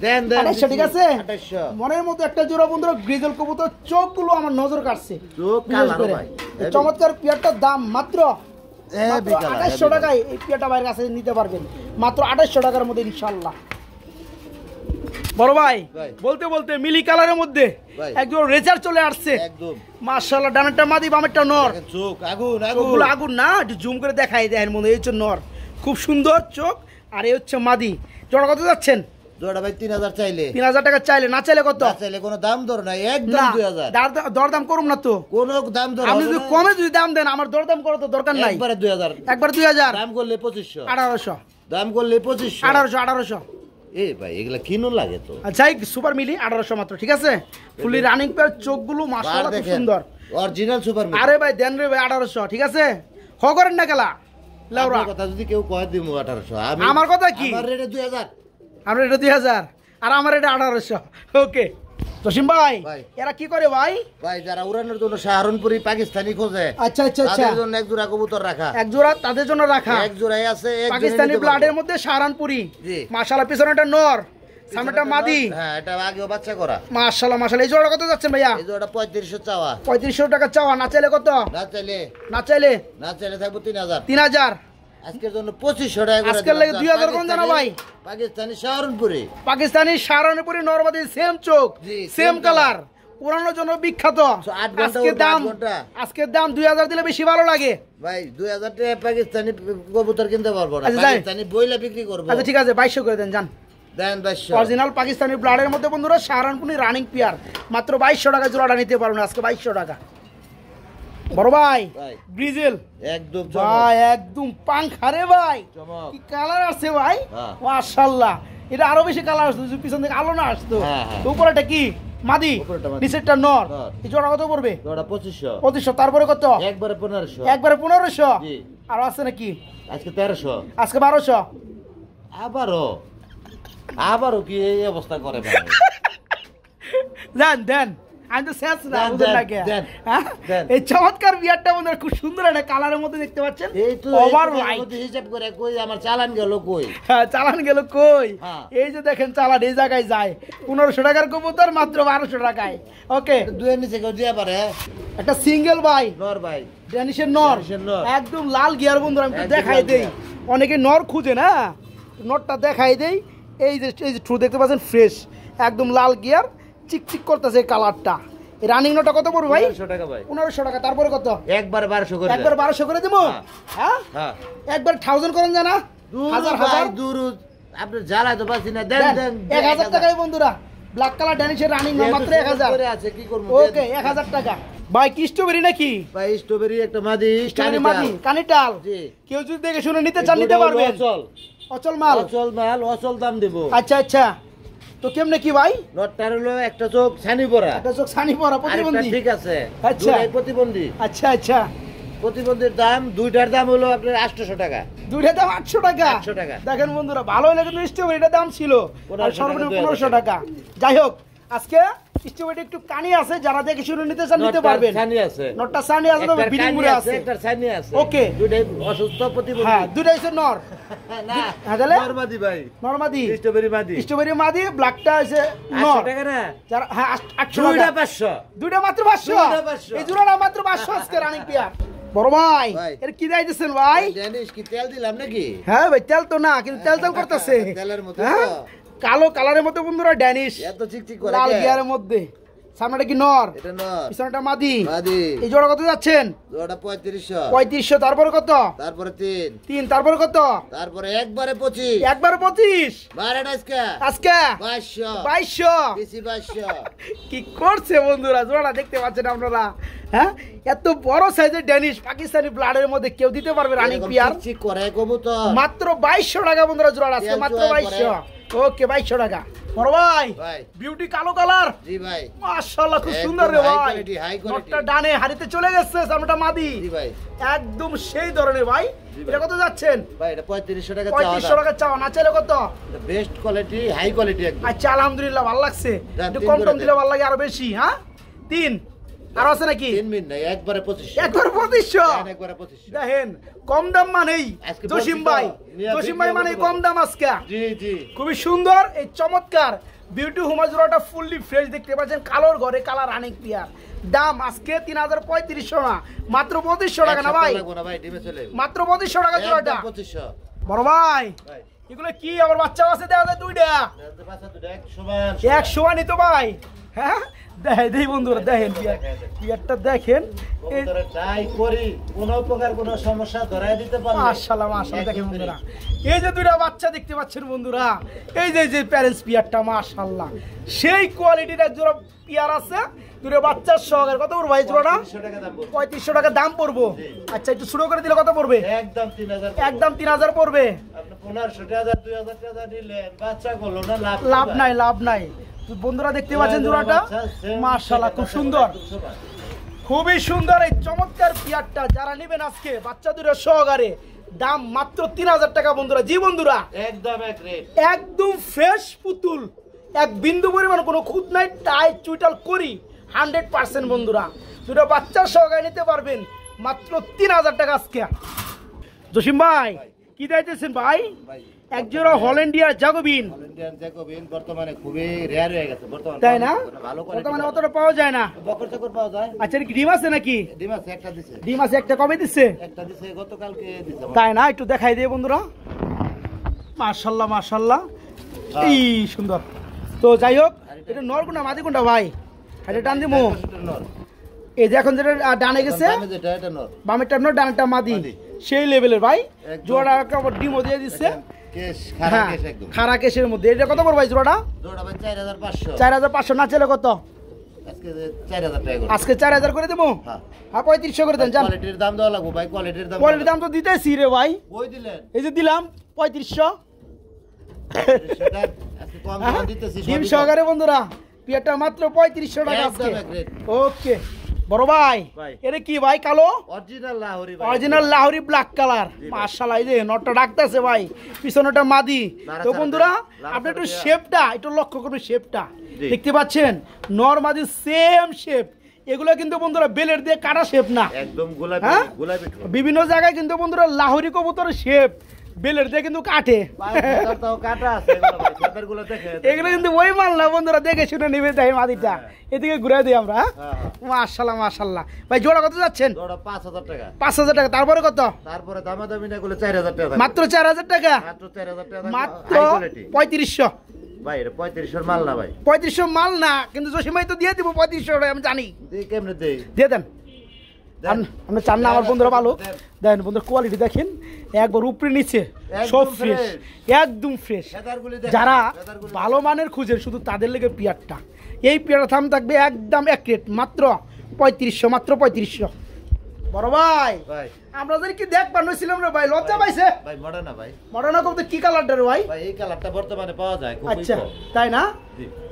দেন দেন 2800 ঠিক আছে। 2800। মনের মতো একটা জোড়া বন্ধুরা গ্রিজেল কবুতর, চোখগুলো আমার নজর কাটছে। চোখ বিশেষ কালো করে ভাই। এই চমৎকার পিয়ারটার দাম মাত্র হেভি কালার। 2800 টাকায় এই পিয়ারটা বাইরের কাছে নিতে পারবেন, মাত্র 2800 টাকার মধ্যে ইনশাআল্লাহ। বড় ভাই ভাই। বলতে বলতে মিলি কালারের মধ্যে ভাই। একদম রেজার চলে আসছে। একদম মাশাআল্লাহ, ডানারটা মাদি, বামেরটা নর। দেখেন চোখ আগুন আগুন। চোখগুলো আগুন না, একটু জুম করে দেখাই দেয় মনে, এই হচ্ছে নর, খুব সুন্দর চোখ, আর এই হচ্ছে মাদি। জোড়া কত যাচ্ছেন? জোড়া ভাই 3000 চাইলে 3000 টাকা চাইলে, না চাইলে কত? না চাইলে কোনো দাম দর নাই, একদম না 2000। দরদাম করুম না তো, কোনো দাম দর আপনি হবে যদি না। কমে যদি দাম দেন, আমার দরদাম করার তো দরকার নাই। একবারে 2000, একবার 2000, দাম করলে 2500, 1800, দাম করলে 2500। 1800। এ ভাই এগুলা কিনুন লাগে তো। আচ্ছা সুপার মিলি 1800 মাত্র, ঠিক আছে? ফুলি রানিং পেয়ার, চোখগুলো মাশাআল্লাহ খুব সুন্দর। অরিজিনাল সুপার মিলি। আরে ভাই দেন রে ভাই 1800, ঠিক আছে? হ করেন না খেলা লাউরা। আপনার কথা যদি কেউ কয় দিমু 1800, আমি আমার কথা কি? আমার রেটে 2000। আমরা এটা 2000 আর আমার এটা 1800। ওকে জসিম ভাই, ভাই। এরা কি করে ভাই? ভাই যারা উড়ানোর জন্য সাহারনপুরি পাকিস্তানি খোঁজে, আচ্ছা আচ্ছা আচ্ছা, তাদের জন্য এক জোড়া কবুতর রাখা। এক জোড়া তাদের জন্য রাখা। এক জোড়াই আছে, এক পাকিস্তানি ব্লাডের মধ্যে সাহারানপুরি, জি। মাশাআল্লাহ। পিছনে একটা নর, সামনেটা মাদি। হ্যাঁ, এটা আগেও বাচ্চা করা। মাশাআল্লাহ মাশাআল্লাহ। এই জোড়া কত যাচ্ছেন ভাইয়া? এই জোড়া 3500 চাওয়া। 3500 টাকা চাওয়া, না চাইলে কত? না চাইলে না চাইলে থাকবো 3000। 3000। আজকের জন্য 2500 টাকা করে আজকের লাগে 2000 কোন জানা ভাই? পাকিস্তানি সাহারনপুরি। পাকিস্তানি সাহারানপুরি নরমাদি, সেম চোখ, জি, সেম same কালার, পুরানোর জন্য বিখ্যাত। 8 ঘন্টা আজকে উঠবে, দাম 8 ঘন্টা। আজকের দাম 2000 দিলে বেশি ভালো লাগে। ভাই 2000 টাকা পাকিস্তানি কবুতর কিনতে পারবো না, আচ্ছা, যাই। পাকিস্তানি বইলা বিক্রি করবো। আচ্ছা ঠিক আছে 2200 করে দেন, যান। দেন 2200। অরিজিনাল পাকিস্তানি ব্লাডের মধ্যে বন্ধুরা সাহারানপুরি রানিং পেয়ার, মাত্র 2200 টাকা জোড়াটা নিতে পারবেন আজকে, 2200 টাকা। বড় ভাই ভাই। গ্রিজেল একদম ভাই, একদম পাংখারে ভাই, চমক। কি কালার আছে ভাই, হ্যাঁ। মাশাআল্লাহ। এটা আরো বেশি কালার আসতো যদি পিছন থেকে আলো না আসতো। হ্যাঁ, হ্যাঁ। তো উপরেটা কি মাদি, উপরেরটা মাদি। নিচেরটা নর। নর। এই জোড়া কত পড়বে? জোড়া 2500। 2500। তারপরে কত? একবারে 1500। একবারে 1500। জি। আর আছে নাকি? আজকে 1300। আজকে 1200। আবারও কি এই অবস্থা করে ভাই? দেন দেন, আমি তো শেষ না দেন, ওদের দেন, লাগে। দেন, হ্যাঁ? দেন। এই চমৎকার বিয়ারটা বন্ধুরা খুব সুন্দর একটা কালারের মধ্যে দেখতে পাচ্ছেন। এই তো ওভার এই লাইট। মধ্যে হিসাব করে কই আমার চালান গেল কই? হ্যাঁ, চালান গেল কই? হ্যাঁ। এই যে দেখেন চালান এই জায়গায় যায় 1500 টাকার কবুতর মাত্র 1200 টাকায়। ওকে, দুয়ের নিচে কেউ দিয়া পারে? একটা সিঙ্গেল ভাই, নর ভাই। ড্যানিশের নর, ড্যানিশের নর। একদম লাল গিয়ার বন্ধুরা। আমি একটু একদম দেখাই লাল দেই, গিয়ার। অনেকে নর খুঁজে না, নরটা দেখাই দেই। এই যে ট্রু দেখতে পাচ্ছেন, ফ্রেশ একদম লাল গিয়ার, চিকচিক করতেছে কালারটা। এই রানিং নটা কত পড়বে ভাই? 1500 টাকা ভাই। 1500 টাকা। তারপরে কত? একবারে 1200 করে। একবার 1200 করে দেবো। হ্যাঁ। হ্যাঁ, হ্যাঁ। একবার 1000 করেন জানা, হাজার হাজার দূর আপনি জ্বালা তো পাচ্ছি না। দেন দেন 1000 টাকায় বন্ধুরা ব্ল্যাক কালার ড্যানিশের রানিং মাত্র 1000 করে আছে, কি করব? ওকে 1000 টাকা। ভাই কি স্ট্রবেরি নাকি? ভাই স্ট্রবেরি একটা মাদি, স্ট্রবেরি মাদি, কানিটাল। জি। কেউ যদি দেখে শুনে নিতে চান নিতে পারবেন। অচল অচল মাল। অচল মাল, অচল দাম দেব। আচ্ছা আচ্ছা, তো কেমনে কি ভাই? নটটার হলো একটা চোখ ছানি পড়া, একটা চোখ ছানি পড়া, আরেকটা প্রতিবন্ধী। ঠিক আছে। আচ্ছা। দুটাই প্রতিবন্ধী। আচ্ছা আচ্ছা, প্রতিবন্ধীর দাম, দুইটার দাম হলো আপনার 800 টাকা। দুইটা দাম 800 টাকা। 800 টাকা। দেখেন বন্ধুরা, ভালো হলে কিন্তু স্ট্রবেরিটার দাম ছিল 1500 আর সর্বনিম্ন টাকা, 1500 টাকা। যাই হোক, আজকে স্ট্রবেরি একটু কানি আছে, যারা দেখে শুনে নিতে চান নিতে নটটার পারবেন। ছানি আছে। নটটা সানি আছে, তবে একটার বিডিং কানি মুড়ে আছে, আছে। একটার ছানি আছে। ওকে। দুইটাই অসুস্থ প্রতিবন্ধী। হ্যাঁ, দুইটাই হচ্ছে নর। না, হ্যাঁ, তাহলে? নরমাদি ভাই। নরমাদি, স্ট্রবেরি মাদি। স্ট্রবেরি মাদি, ব্ল্যাকটা হচ্ছে 800 নর। টাকা না? যারা হ্যাঁ 800 দুইটা টাকা। 500। দুইটা মাত্র 500। দুইটা 500। এই জোড়াটা মাত্র 500 আজকে রানিং পেয়ার। বড় ভাই, ভাই। এর কি দাইতেছেন ভাই? জানিস কি তেল দিলাম নাকি? হ্যাঁ ভাই, তেল তো না, কিন্তু তেল তেল করতেছে। তেলের মতো হ্যাঁ, তো। কালো কালারের মধ্যে বন্ধুরা ড্যানিশ, এত চিকচিক করে লাল কে? গিয়ারের মধ্যে। সামনেটা কি নর, এটা নর। পিছনেটা মাদি। মাদি। এই জোড়া কত যাচ্ছেন? ওটা 3500। 3500। তারপরে কত? তারপরে 3। 3। তারপরে কত? তারপরে একবারে 25। একবার 25। বারেটা আজকে আজকে 2200। 2200। বেশি 2200। কি করছে বন্ধুরা, জোড়া দেখতে পাচ্ছেন আপনারা? হ্যাঁ, এত বড় সাইজের ড্যানিশ পাকিস্তানি ব্লাডের মধ্যে কেউ দিতে পারবে রানিং এরকম পিয়ার? চিকচিক করে কবুতর। মাত্র 2200 টাকা বন্ধুরা জোড়া আজকে, তেল মাত্র চুয়ায় 2200। ওকে, 2200 টাকা। বড় ভাই, ভাই। বিউটি কালো কালার, জি ভাই। মাশাআল্লাহ খুব একদম সুন্দর রে high ভাই। quality, high quality। নটটা ডানে হারিতে চলে গেছে, সামনেটা মাদি। জি ভাই। একদম সেই ধরনের ভাই। জি ভাই। এটা কত যাচ্ছেন? ভাই এটা 3500 টাকা 3500 টাকা চাওয়া, না চাইলে কত? বেস্ট কোয়ালিটি, হাই কোয়ালিটি একদম। আচ্ছা, আলহামদুলিল্লাহ ভালো লাগছে। যান, একটু 3 কম করে টম দেন। দিলে ভালো লাগে আরো বেশি। হ্যাঁ, 3 আর আছে নাকি? 3 মিনিট নাই, একবারে 2500। একবার 2500। দেন, একবারে 2500। দেখেন, কম দাম মানেই আজকে জসিম বলছি তো, ভাই, নিয়া জসিম ভাই ভিডিও মানে করতে কম দাম আজকে। জি জি। খুবই সুন্দর এই চমৎকার বিউটি হুমাজুরাটা ফুললি ফ্রেশ দেখতে পাচ্ছেন, কালোর ঘরে কালার অনেক পিয়ার। দাম আজকে 3500 না, মাত্র 2500 টাকা। না ভাই, ভাই ডিমে চলে মাত্র 2500 টাকা জোড়াটা। 2500। বড় ভাই, ভাই এগুলো কি আবার বাচ্চা আছে? দেওয়া যায় দুইটা, বাচ্চা তো দেখ সমান। 100 নিত ভাই। হ্যাঁ, দেই বন্ধুরা, দেখেন পিয়ারটা দেখেন। ট্রাই করি কোনো প্রকার কোনো সমস্যা ধরাই দিতে পারবো। মাশাআল্লাহ মাশাআল্লাহ, দেখেন বন্ধুরা এই যে দুইটা বাচ্চা দেখতে পাচ্ছেন বন্ধুরা, এই যে প্যারেন্টস পিয়ারটা মাশাআল্লাহ সেই কোয়ালিটির এক জোড়া পিয়ার আছে, দুটো বাচ্চার সহকারে। কত পড়বে ভাই জোড়াটা? 3500 টাকা দাম পড়বো। আচ্ছা একটু শুরু করে দিলে কত পড়বে? একদম 3000, একদম 3000 পড়বে। আপনি 1500 টাকা 2000 টাকা দিলেন, বাচ্চা করলো না, লাভ নাই লাভ নাই। তো বন্ধুরা দেখতে পাচ্ছেন জোড়াটা মাশাআল্লাহ খুব সুন্দর, খুবই সুন্দর এই চমৎকার পিয়ারটা। যারা নেবেন আজকে বাচ্চা দুটো সহকারে, দাম মাত্র 3000 টাকা বন্ধুরা। জি বন্ধুরা একদম এক রেট, একদম ফ্রেশ পুতুল, এক বিন্দু পরিমাণ কোনো খুঁত নাই, টাই চুইটাল করি 100% বন্ধুরা। দুটো বাচ্চা সহকারে নিতে পারবেন মাত্র 3000 টাকা আজকে। জসিম ভাই কি দিতেছেন ভাই? এক জোড়া হল্যান্ডিয়ার জাকোবিন। হল্যান্ডিয়ান জ্যাকোবিন বর্তমানে খুবই রেয়ার হয়ে গেছে বর্তমানে, তাই না? ভালো বর্তমানে অতটা পাওয়া যায় না। বকর চাকর পাওয়া যায়। আচ্ছা কি ডিম আছে নাকি? ডিম আছে, একটা দিছে। ডিম আছে একটা, কবে দিচ্ছে? একটা দিছে গতকালকে দিছে। তাই না? একটু দেখাই দিয়ে বন্ধুরা। মাশাআল্লাহ মাশাআল্লাহ, এই সুন্দর। তো যাই হোক, এটা নর কোনটা মাদি কোনটা ভাই? এটা টান দিমু। এই যে এখন যেটা ডানে গেছে, যেটা এটা নর, বামেরটা নর, ডানেরটা মাদি, সেই লেভেলের ভাই। জোড়া একটা ডিমও দিয়ে দিচ্ছে, কেশ খারাপ কেশ একদম খাড়া কেশের মধ্যে। এটা কত পড়বে ভাই জোড়াটা? জোড়া ভাই 4500। 4500 না চলে কত? আজকে 4000 টাকা করে। আজকে 4000 করে দেবো। হ্যাঁ 3500 করে দেন। জান কোয়ালিটির দাম দেওয়া লাগবে ভাই, কোয়ালিটির দাম। কোয়ালিটির দাম তো দিতেছি রে ভাই। কই দিলেন? এই যে দিলাম 3500। সেটা আজকে কম দাম দিতেছি ডিম সহকারে বন্ধুরা, পিয়ারটা মাত্র 3500 টাকা আজকে। ওকে বড় ভাই, এটা কি ভাই? কালো অরিজিনাল লাহোরি ভাই, অরিজিনাল লাহোরি ব্ল্যাক কালার মাশাআল্লাহ। এই যে নটটা ডাকতেছে ভাই, পিছনেটা মাদি। তো বন্ধুরা আপনি একটু শেপটা একটু লক্ষ্য করবেন, শেপটা দেখতে পাচ্ছেন নর মাদি সেম শেপ। এগুলো কিন্তু বন্ধুরা বেলের দিয়ে কাটা শেপ না, একদম গোলাপি গোলাপি। বিভিন্ন জায়গায় কিন্তু বন্ধুরা লাহোরি কবুতরের শেপ বেলের দিয়ে কিন্তু কাটে, এগুলো কিন্তু ওই মাল না বন্ধুরা, দেখে শুনে নিবে। তাই মাদিটা এদিকে ঘুরে দিই আমরা। মাশাআল্লাহ মাশাআল্লাহ। ভাই জোড়া কত যাচ্ছেন? 5000 টাকা। 5000 টাকা। তারপরে কত? তারপরে দামাদামি না করলে 4000 টাকা। মাত্র 4000 টাকা। মাত্র 4000 টাকা, মাত্র 3500 ভাই। এটা 3500 মাল না ভাই, 3500 মাল না, কিন্তু জসিম ভাই তো দিয়ে দিব 3500 আমি জানি। কেমনে দেই? দিয়ে দেন। আপনি চান না আমার বন্ধুরা ভালো দেখেন বন্ধুরা, কোয়ালিটি দেখেন একবার উপরে নিচে সব ফ্রেশ, একদম ফ্রেশ। যারা ভালো মানের খুঁজেন শুধু তাদের লেগে পিয়ারটা, এই পিয়ারটার দাম থাকবে একদম এক রেট, মাত্র 3500। মাত্র 3500। বড় ভাই আমরা জানি কি দেখবার নইছিলাম রে ভাই, লজ্জা পাইছে ভাই। মডার্না ভাই, মডার্না কত কি কালারটা রে ভাই? ভাই এই কালারটা বর্তমানে পাওয়া যায় খুব। আচ্ছা তাই না?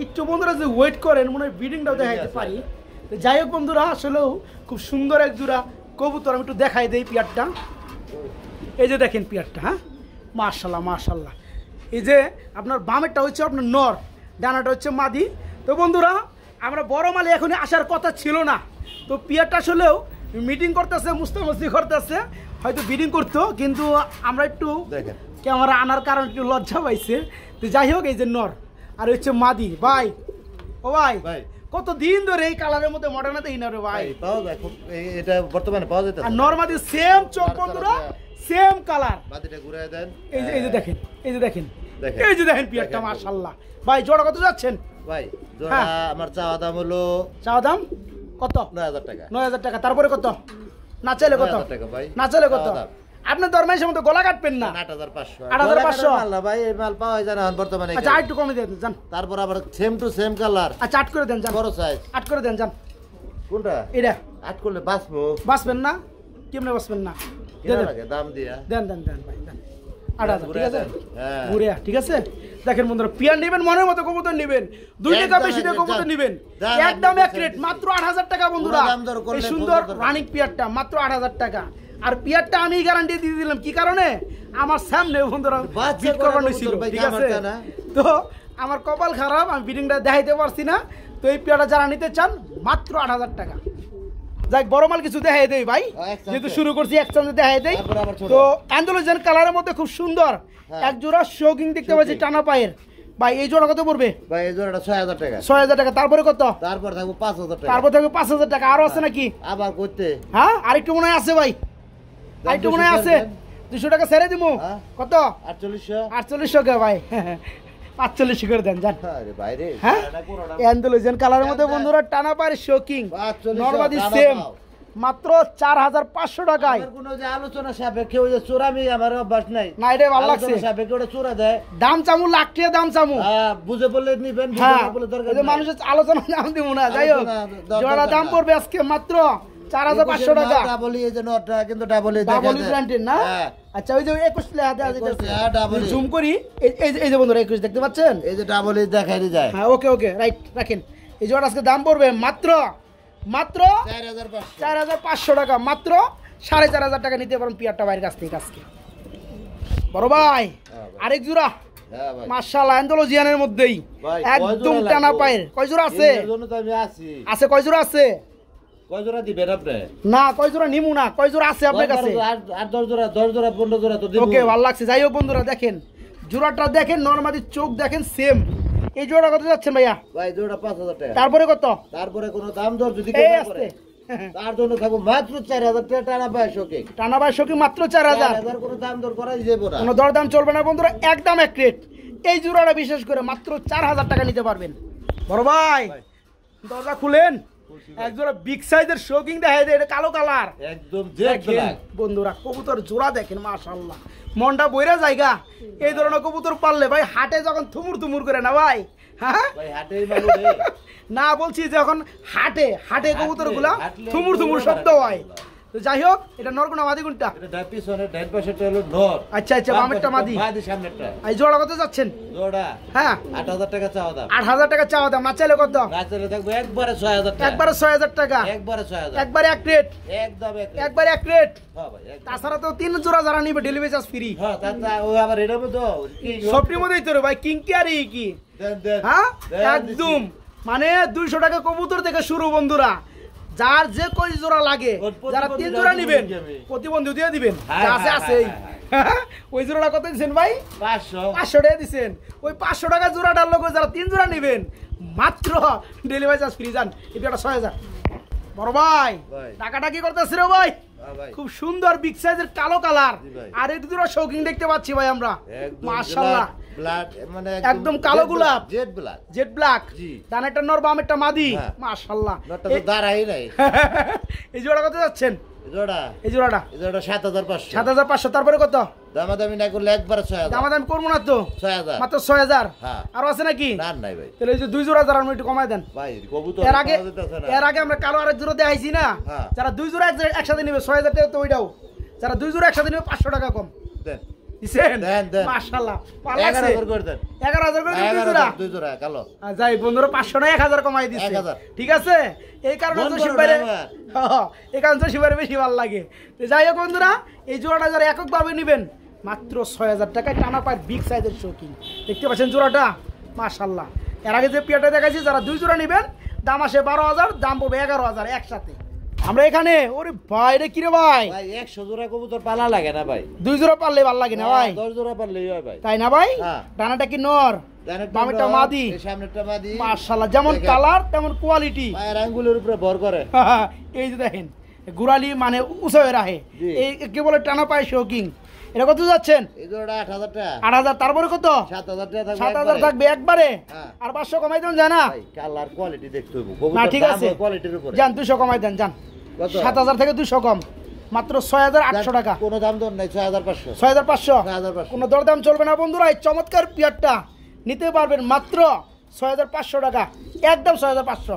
একটু বন্ধুরা যে ওয়েট করেন, মনে হয় ব্রিডিংটাও দেখাইতে পারি। যাই হোক বন্ধুরা, আসলেও খুব সুন্দর এক জোড়া কবুতর। আমি একটু দেখাই দেই পিয়ারটা। এই যে দেখেন পিয়ারটা, হ্যাঁ মাশাআল্লাহ মাশাআল্লাহ। এই যে আপনার বামেরটা হচ্ছে আপনার নর, ডানাটা হচ্ছে মাদি। তো বন্ধুরা আমরা বড় মালে এখনই আসার কথা ছিল না, তো পিয়ারটা আসলেও মিটিং করতেছে, মুস্তামস্তি করতেছে, হয়তো ব্রিডিং করতো, কিন্তু আমরা একটু ক্যামেরা আনার কারণ একটু লজ্জা পাইছে। তো যাই হোক, এই যে নর আর হচ্ছে মাদি। ভাই ও ভাই কতদিন ধরে এই কালারের মধ্যে মডার্না দেই না রে ভাই? পাওয়া যায় খুব, এটা বর্তমানে পাওয়া যায়। আর নরমাদি সেম চোখ বন্ধুরা, সেম কালার। মাদিটা ঘুরায় দেন। এই যে দেখেন, এই যে দেখেন, এই যে দেখেন পিয়ারটা মাশাআল্লাহ। ভাই জোড়া কত যাচ্ছেন ভাই? জোড়া আমার চাওয়া দাম হলো, চাওয়া দাম কত? 9000 টাকা। 9000 টাকা। তারপরে কত? না চাইলে কত? না চাইলে কত? আপনার দরমাইশের মতো গলা কাটবেন না। 8500। 8500 মাল না ভাই, এই মাল পাওয়া যায় না বর্তমানে। আচ্ছা একটু কমে দেন জান। তারপর আবার সেম টু সেম কালার। আচ্ছা 8 করে দেন জান। বড় সাইজ 8 করে দেন জান। কোনটা? এটা 8 করলে বাঁচবো? বাঁচবেন না, কেমনে বাঁচবেন না? দেন দাম দিয়া দেন দেন দেন ভাই দেন। 8000 ঠিক আছে? হ্যাঁ ঘুরে ঠিক আছে। দেখেন বন্ধুরা, পিয়ার নেবেন মনের মতো কবুতর নেবেন, 2 টাকা বেশি দিয়ে কবুতর নেবেন, একদম এক রেট মাত্র 8000 টাকা বন্ধুরা। এই সুন্দর রানিং পিয়ারটা মাত্র 8000 টাকা। আর পিয়ারটা আমি গ্যারান্টি দিয়ে দিলাম, কি কারণে? আমার সামনে বন্ধুরা বিট করানো ছিল, ঠিক আছে? তো আমার কপাল খারাপ, আমি বিডিংটা দেখাইতে পারছি না। তো এই পিয়ারটা যারা নিতে চান মাত্র 8000 টাকা। যাই বড় মাল কিছু দেখাই দেই ভাই, যেহেতু শুরু করছি একসঙ্গে দেখাই দেই। তো অ্যান্ডালুজিয়ান কালারের মধ্যে খুব সুন্দর এক জোড়া শৌকিং দেখতে পাচ্ছি টানা পায়ের। ভাই এই জোড়া কত পড়বে? ভাই এই জোড়াটা 6000 টাকা। 6000 টাকা। তারপরে কত? তারপর থাকবে 5000 টাকা। তারপর থাকবে 5000 টাকা। আরো আছে নাকি? আবার করতে, হ্যাঁ আরেকটু মনে হয় আছে ভাই, আরেকটু মনে হয় আছে। 200 টাকা ছেড়ে দিমু। কত? 4800। 4800 টাকা ভাই। 45 করে দেন যান। আরে ভাই রে হ্যাঁ অ্যান্ডালুজিয়ান কালারের মধ্যে বন্ধুরা টানা পায়ের শোকিং 45 নরমাদি টানা সেম পাও। মাত্র 4500 টাকায়। আমার কোনো যে আলোচনা সাপেক্ষে ওই যে চোরামি আমার অভ্যাস নাই। না এটা ভালো লাগছে, আলোচনা সাপেক্ষে ওটা চোরা দেয়। দাম চামু লাখ টাকা দাম চামু। বুঝে বললে নিবেন, বুঝে হ্যাঁ না বলে দরকার ওই যে নাই। মানুষের আলোচনা দাম দিব না। যাই হোক আলোচনা দরকার জোড়া দাম না। পড়বে আজকে মাত্র 4500 টাকা। ডাবলি এই যে নটটা কিন্তু ডাবলি ডাবল ব্র্যান্ডের না? হ্যাঁ। আচ্ছা ওই যে 21 লেখা দেওয়া যেটা হ্যাঁ, ডাবল। জুম করি এই যে বন্ধুরা 21 দেখতে পাচ্ছেন? এই যে ডাবলি দেখাই যায়। হ্যাঁ ওকে ওকে রাইট রাখেন। এই জোড়া আজকে দাম পড়বে মাত্র 4500 4500 টাকা, মাত্র 4500 টাকা নিতে পারেন পিয়ারটা ভাইয়ের কাছ থেকে আজকে। বড় ভাই হ্যাঁ ভাই। আরেক জোড়া হ্যাঁ ভাই। মাশাআল্লাহ অ্যান্ডালুজিয়ানের মধ্যেই ভাই, একদম কয় জোড়া টানা লাগবে? পায়ের। কয় জোড়া আছে? এর জন্য তো আমি আছি। আছে কয় জোড়া আছে? কয় জোড়া দিবেন আপনি? না কয় জোড়া নিমু না, কয় জোড়া আছে আপনার কাছে? 10 জোড়া 15 জোড়া তো দিব। ওকে ভালো লাগছে। যাই হোক বন্ধুরা দেখেন জোড়াটা দেখেন, নরমালি চোখ দেখেন সেম। এই জোড়া কত যাচ্ছেন ভাইয়া? ভাই জোড়া 5000 টাকা। তারপরে কত? তারপরে কোনো দাম দর যদি এই কেউ না আসতে করে, তার জন্য থাকবো মাত্র 4000 টাকা টানা পায় শোকে। টানা বাই শোকি মাত্র 4000। 4000 কোনো দাম দর করাই যাবে না। কোনো দরদাম চলবে না বন্ধুরা, একদম এক রেট। এই জোড়াটা বিশেষ করে মাত্র 4000 টাকা নিতে পারবেন। বড় ভাই দরজা খুলেন, এক জোড়া বিগ সাইজের শোকিং দেখাই দেয়, এটা কালো কালার। একদম জেড দেখেন ব্ল্যাক। বন্ধুরা কবুতর জোড়া দেখেন মাশাআল্লাহ, মনটা বইরা জায়গা। এই ধরনের কবুতর পাললে ভাই হাটে যখন থুমুর থুমুর করে না ভাই, হ্যাঁ ভাই হাটেই মানুষ রে। না বলছি যখন হাটে হাটে কবুতর গুলা হাঁটলে থুমুর থুমুর দৌড়ে শব্দ বেড়ায় হয়। কবুতর। তো যাই হোক এটা নরগুনা মাদি কোনটা? এটা ডান পিছনে ডান পাশেরটা হলো নর। আচ্ছা আচ্ছা বামেরটা মাদি। মাদি সামনেরটা। এই জোড়া কত যাচ্ছেন? জোড়া হ্যাঁ 8000 টাকা চাওয়া দাম। 8000 টাকা চাওয়া দাম, না চাইলে কত? গাছলে থাকবে একবারে 6000 টাকা। একবারে 6000 টাকা, একবারে 6000। একবারে এক রেট, একদম এক। একবারে এক রেট। হ্যাঁ ভাই একদম। তাছাড়া তো 3 জোড়া যারা নিবে ডেলিভারি চার্জ ফ্রি। হ্যাঁ তাতা ও আবার এটা মতো কি সবটির মধ্যেই তো রে ভাই কিংকি আর এই কি, দেন দেন। হ্যাঁ দেন একদম মানে 200 টাকা কবুতর থেকে শুরু বন্ধুরা। যার যে কই জোড়া লাগে, প্রতিবন্ধী যারা 3 জোড়া দিয়ে নিবেন দিবেন আমি। প্রতিবন্ধী দিয়ে দিবেন। হ্যাঁ, যা আছে হ্যাঁ, আছেই। হ্যাঁ, ওই জোড়াটা কত দিছেন ভাই? 500। 500 টাকা দিছেন। ওই 500 টাকা জোড়াটার লোক যারা 3 জোড়া নিবেন মাত্র ডেলিভারি চার্জ ফ্রি। যান এটা 6000। বড় ভাই ভাই। টাকাটা কি করতেছ রে ভাই? হ্যাঁ ভাই। খুব সুন্দর বিগ সাইজের কালো কালার। জি ভাই। আর এই দুটো শৌকিং দেখতে পাচ্ছি ভাই আমরা একদম মাশাআল্লাহ। ব্লাড মানে একদম কালো গোলাপ। Z blood. জেড ব্ল্যাক, জি। ডানেরটা নর বামেরটা মাদি। হ্যাঁ। মাশাআল্লাহ। নটটা তো দাঁড়াই নাই। এই জোড়া কত যাচ্ছেন? জোড়া এই জোড়াটা 7500। 7500। তারপরে কত? দামাদামি না করলে একবারে 6000। দামাদামি করবো না তো, 6000। মাত্র 6000। হ্যাঁ। আরো আছে নাকি? না নাই ভাই। তাহলে এই যে 2 জোড়া যারা একটু কমায় দেন। ভাই কবুতর এর আগে পাওয়া যেতেছে না। এর আগে আমরা কালো আরেক জোড়া দেখাইছি না, হ্যাঁ। যারা 2 জোড়া একসাথে নেবে 6000 টাকা তো ওইটাও। যারা 2 জোড়া একসাথে নেবে 500 টাকা কম দেন। দিছেন। দেন, দেন। মাশাআল্লাহ ভালো লাগছে। 11000 করে দেন। 11000 করে দিন 2 জোড়া। 2 জোড়া কালো। যাই বন্ধুরা 500 না 1000 কমাই দিচ্ছে। 1000 ঠিক আছে, এই কারণে মন তো বড় শিবারে না আমার। এই কারণে তো শিবারে বেশি ভালো লাগে। তো যাই হোক বন্ধুরা এই জোড়াটা যারা এককভাবে নেবেন মাত্র 6000 টাকায় টানা পায় বিগ সাইজের শৌকিং। দেখতে পাচ্ছেন জোড়াটা মাশাআল্লাহ। এর আগে যে পিয়াটা দেখাইছি যারা 2 জোড়া নেবেন দাম আসে 12000, দাম পড়বে 11000 একসাথে। আমরা এখানে ওরে ভাই রে কি রে ভাই, ভাই 100 জোড়া কবুতর পালা লাগে না ভাই। 2 জোড়া পারলে ভালো লাগে না ভাই, 10 জোড়া পারলেই হয় ভাই। তাই না ভাই? হ্যাঁ। ডানাটা কি নর, ডানেরটা বামেরটা নর, মাদি। এই সামনেরটা মাদি। মাশাআল্লাহ যেমন দেখেন। কালার তেমন কোয়ালিটি। পায়ের আঙ্গুলের উপরে ভর করে। এই যে দেখেন গুড়ালি মানে উঁচু হয়ে রাখে, জি। এই কি বলে টানা পায় শৌকিং। এটা কত যাচ্ছেন? এই জোড়া 8000 টাকা। 8000। তারপরে কত? 7000 টাকা থাকবে। 7000 থাকবে একবারে। হ্যাঁ। আর 500 কমাই দেন জানা? ভাই কালার কোয়ালিটি দেখতে হবে। না কবুতর ঠিক দাম আছে হয় কোয়ালিটির উপরে। যান 200 কমাই দেন যান। কত? 7000 থেকে 200 কম, মাত্র 6800 টাকা। কোনো দাম দর নাই 6500। 6500। 6500। কোনো দরদাম চলবে না বন্ধুরা। এই চমৎকার পিয়ারটা নিতে পারবেন মাত্র 6500 টাকা, একদম 6500।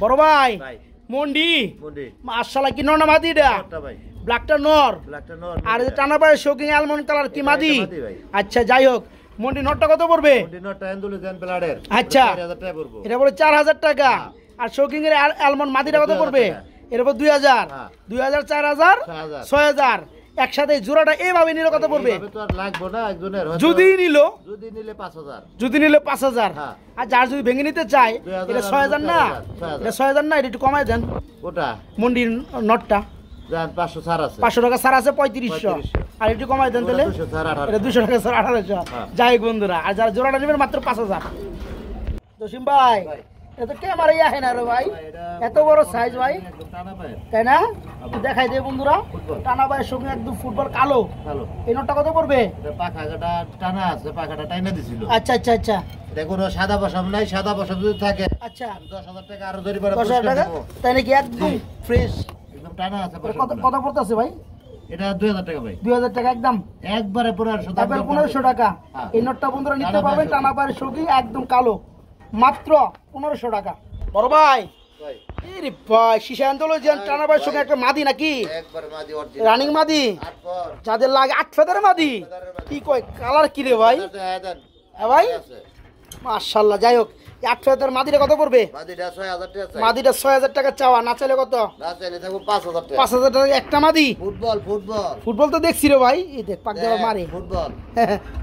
বড় ভাই ভাই মন্ডি মুন্ডি মাশাআল্লাহ কি নর না মাদি? এটা নটটা ভাই। ব্ল্যাকটা নর ব্ল্যাকটা নর। আর এই যে টানা পায়ের শৌকিং অ্যালমন্ড কালার কি এটা মাদি? মাদি ভাই। আচ্ছা যাই হোক মন্ডি নটটা কত পড়বে? মুন্ডি নটটা এন্ডুলিজেন ব্লাডের। আচ্ছা 4000 টাকা পড়বো। এটা পড়ে 4000 টাকা। হ্যাঁ। আর শৌকিং এর অ্যালমন্ড মাদিটা কত 2000 পড়বে? টাকা। এর উপর 2000, হ্যাঁ। 2000, 4000, 6000। 6000 একসাথে জোড়াটা এইভাবে নিলে কত পড়বে? এইভাবে তো আর লাগবো না একজনের। হয়তো যদি নিল, যদি নিলে 5000। যদি নিলে 5000। হ্যাঁ। আর যার যদি ভেঙে নিতে চায় 2000 এটা 6000 না, 6000 এটা 6000 না, এটা একটু কমাই দেন ওটা মন্ডির নটটা। জান 500 ছাড় আছে। 500 টাকা ছাড় আছে 3500, আর একটু কমাই দেন তাহলে। 200 ছাড় 1800। এটা 200 টাকা ছাড় 1800। হ্যাঁ। যাই হোক বন্ধুরা, আর যারা জোড়াটা নেবেন মাত্র 5000। জসিম ভাই ভাই। এটা ক্যামেরাই আহে না রে ভাই, এত বড় সাইজ ভাই, তাই না? দেখাই দে বন্ধুরা, টানা ভাইয়ের সঙ্গে একদম ফুটবল কালো। এই নোটটা কত পড়বে? পাখাটা টানা আছে, পাখাটা টাইনা দিছিল। আচ্ছা আচ্ছা আচ্ছা, কোনো সাদা পশম নাই, সাদা পশম যদি থাকে আচ্ছা 10,000 টাকা আরো ধরে পড়ে 10,000 টাকা, তাই নাকি? একদম ফ্রেশ, একদম টানা আছে। কত কত পড়তেছে ভাই? এটা 2000 টাকা ভাই। 2000 টাকা একদম, একবারে 1500 একবার 1500 টাকা। এই নোটটা বন্ধুরা নিতে পারবেন, টানা পায়ের সঙ্গে একদম কালো, মাত্র 1500 টাকা। বড় ভাই, এরে ভাই শিশা আন্দোলন টানা পায়ের সঙ্গে একটা মাদি নাকি? একবারে মাদি অরিজিনাল রানিং মাদি, আটপর যাদের লাগে 8 ফেদারের মাদি। কি কয় কালার কি রে ভাই? হ্যাঁ ভাই, মাশাআল্লাহ। যাই হোক, 8 ফেদারের মাদিটা কত পড়বে? মাদিটা 6000 টাকা। মাদিটা 6000 টাকা চাওয়া, না চাইলে কত? না চাইলে থাকো 5000 টাকা। 5000 টাকা একটা মাদি। ফুটবল ফুটবল ফুটবল তো দেখছি রে ভাই, এই দেখ পাক দেওয়া মারি। ফুটবল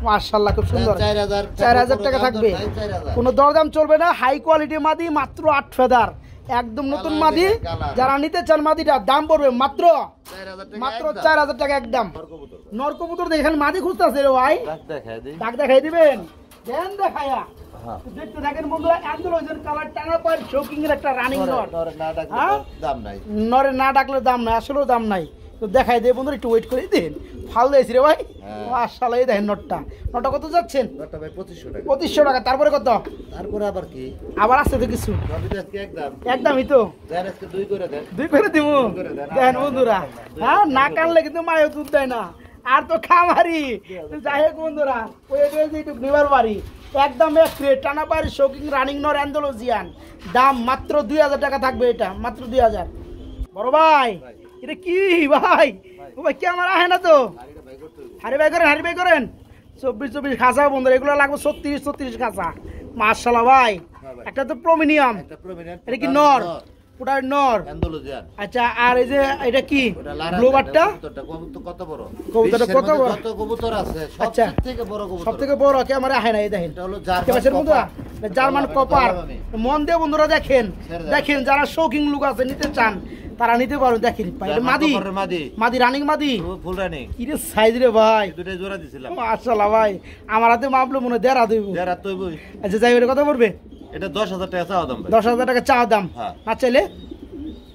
মাশাআল্লাহ, খুব সুন্দর। 4000 টাকা থাকবে, কোনো দরদাম চলবে না। হাই কোয়ালিটি মাদি, মাত্র 8 ফেদার, একদম নতুন মাদি। যারা নিতে চান মাদিটা, দাম পড়বে মাত্র 4000 টাকা একদম। নরকবুতর দেখেন মাদি খুঁজতেছে রে ভাই, ডাক দেখাই দিবেন, দেন দেখায়া দেখতে থাকেন বন্ধুরা। অ্যান্ডোলয়ের কালার, টানা পায়ের শোকিং এর একটা রানিং নর। দাম নাই, নরে না ডাকলে দাম নাই, আসলেও দাম নাই। তো দেখাই দে বন্ধুরা, একটু ওয়েট করে দেন। ফাল দিয়েছি রে ভাই, মাশাআল্লাহ। এই দেখেন নটটা, নটটা কত যাচ্ছেন? নটটা ভাই 2500 টাকা। 2500 টাকা। তারপরে কত? তারপরে আবার কি? আবার আছে তো কিছু, একদম একদমই তো। দেন আজকে 2 করে দেন, 2 করে দিব। দেখেন বন্ধুরা, হ্যাঁ না কানলে কিন্তু মায়ের দুধ দেয় না, আর তো খামারি। যাই হোক বন্ধুরা, ওই একটু নেবার বাড়ি একদম এক রেট, টানা পায়ের শোকিং রানিং নর অ্যান্ডালুসিয়ান। দাম মাত্র 2000 টাকা থাকবে, এটা মাত্র 2000। বড় ভাই, এটা কি ভাই? ও ভাই ক্যামেরা আহে না তো, হারি ভাই করেন, হারি ভাই করেন। 24 খাঁচা বন্ধুরা, এগুলো লাগবে 36 খাঁচা। মাশাআল্লাহ ভাই, একটা তো প্রিমিয়াম, এটা কি নর? ওটা নর। আচ্ছা, আর এই যে এটা কি ব্লুবারটা? কত বড় কবুতরটা, কত বড়? কত কবুতর আছে, আচ্ছা, সবথেকে বড় কবুতর, সবথেকে বড় ক্যামেরা আহে না। এই দেখেন, এটা হলো জার্মান কপার। মন দিয়ে বন্ধুরা দেখেন, দেখেন যারা শৌখিন লোক আছে, নিতে চান তারা নিতে পারো। দেখেন এটা মাদি, মাদি রানিং মাদি, ফুল রানিং। কি রে সাইজ রে ভাই, দুটো জোড়া দিছিলাম। মাশাআল্লাহ ভাই, আমার হাতে মাপলো মনে দেড়া দেব। আচ্ছা যাই, কত পড়বে? এটা 10,000 টাকা চাওয়া দাম ভাই। 10,000 টাকা চাওয়া দাম। না চাইলে?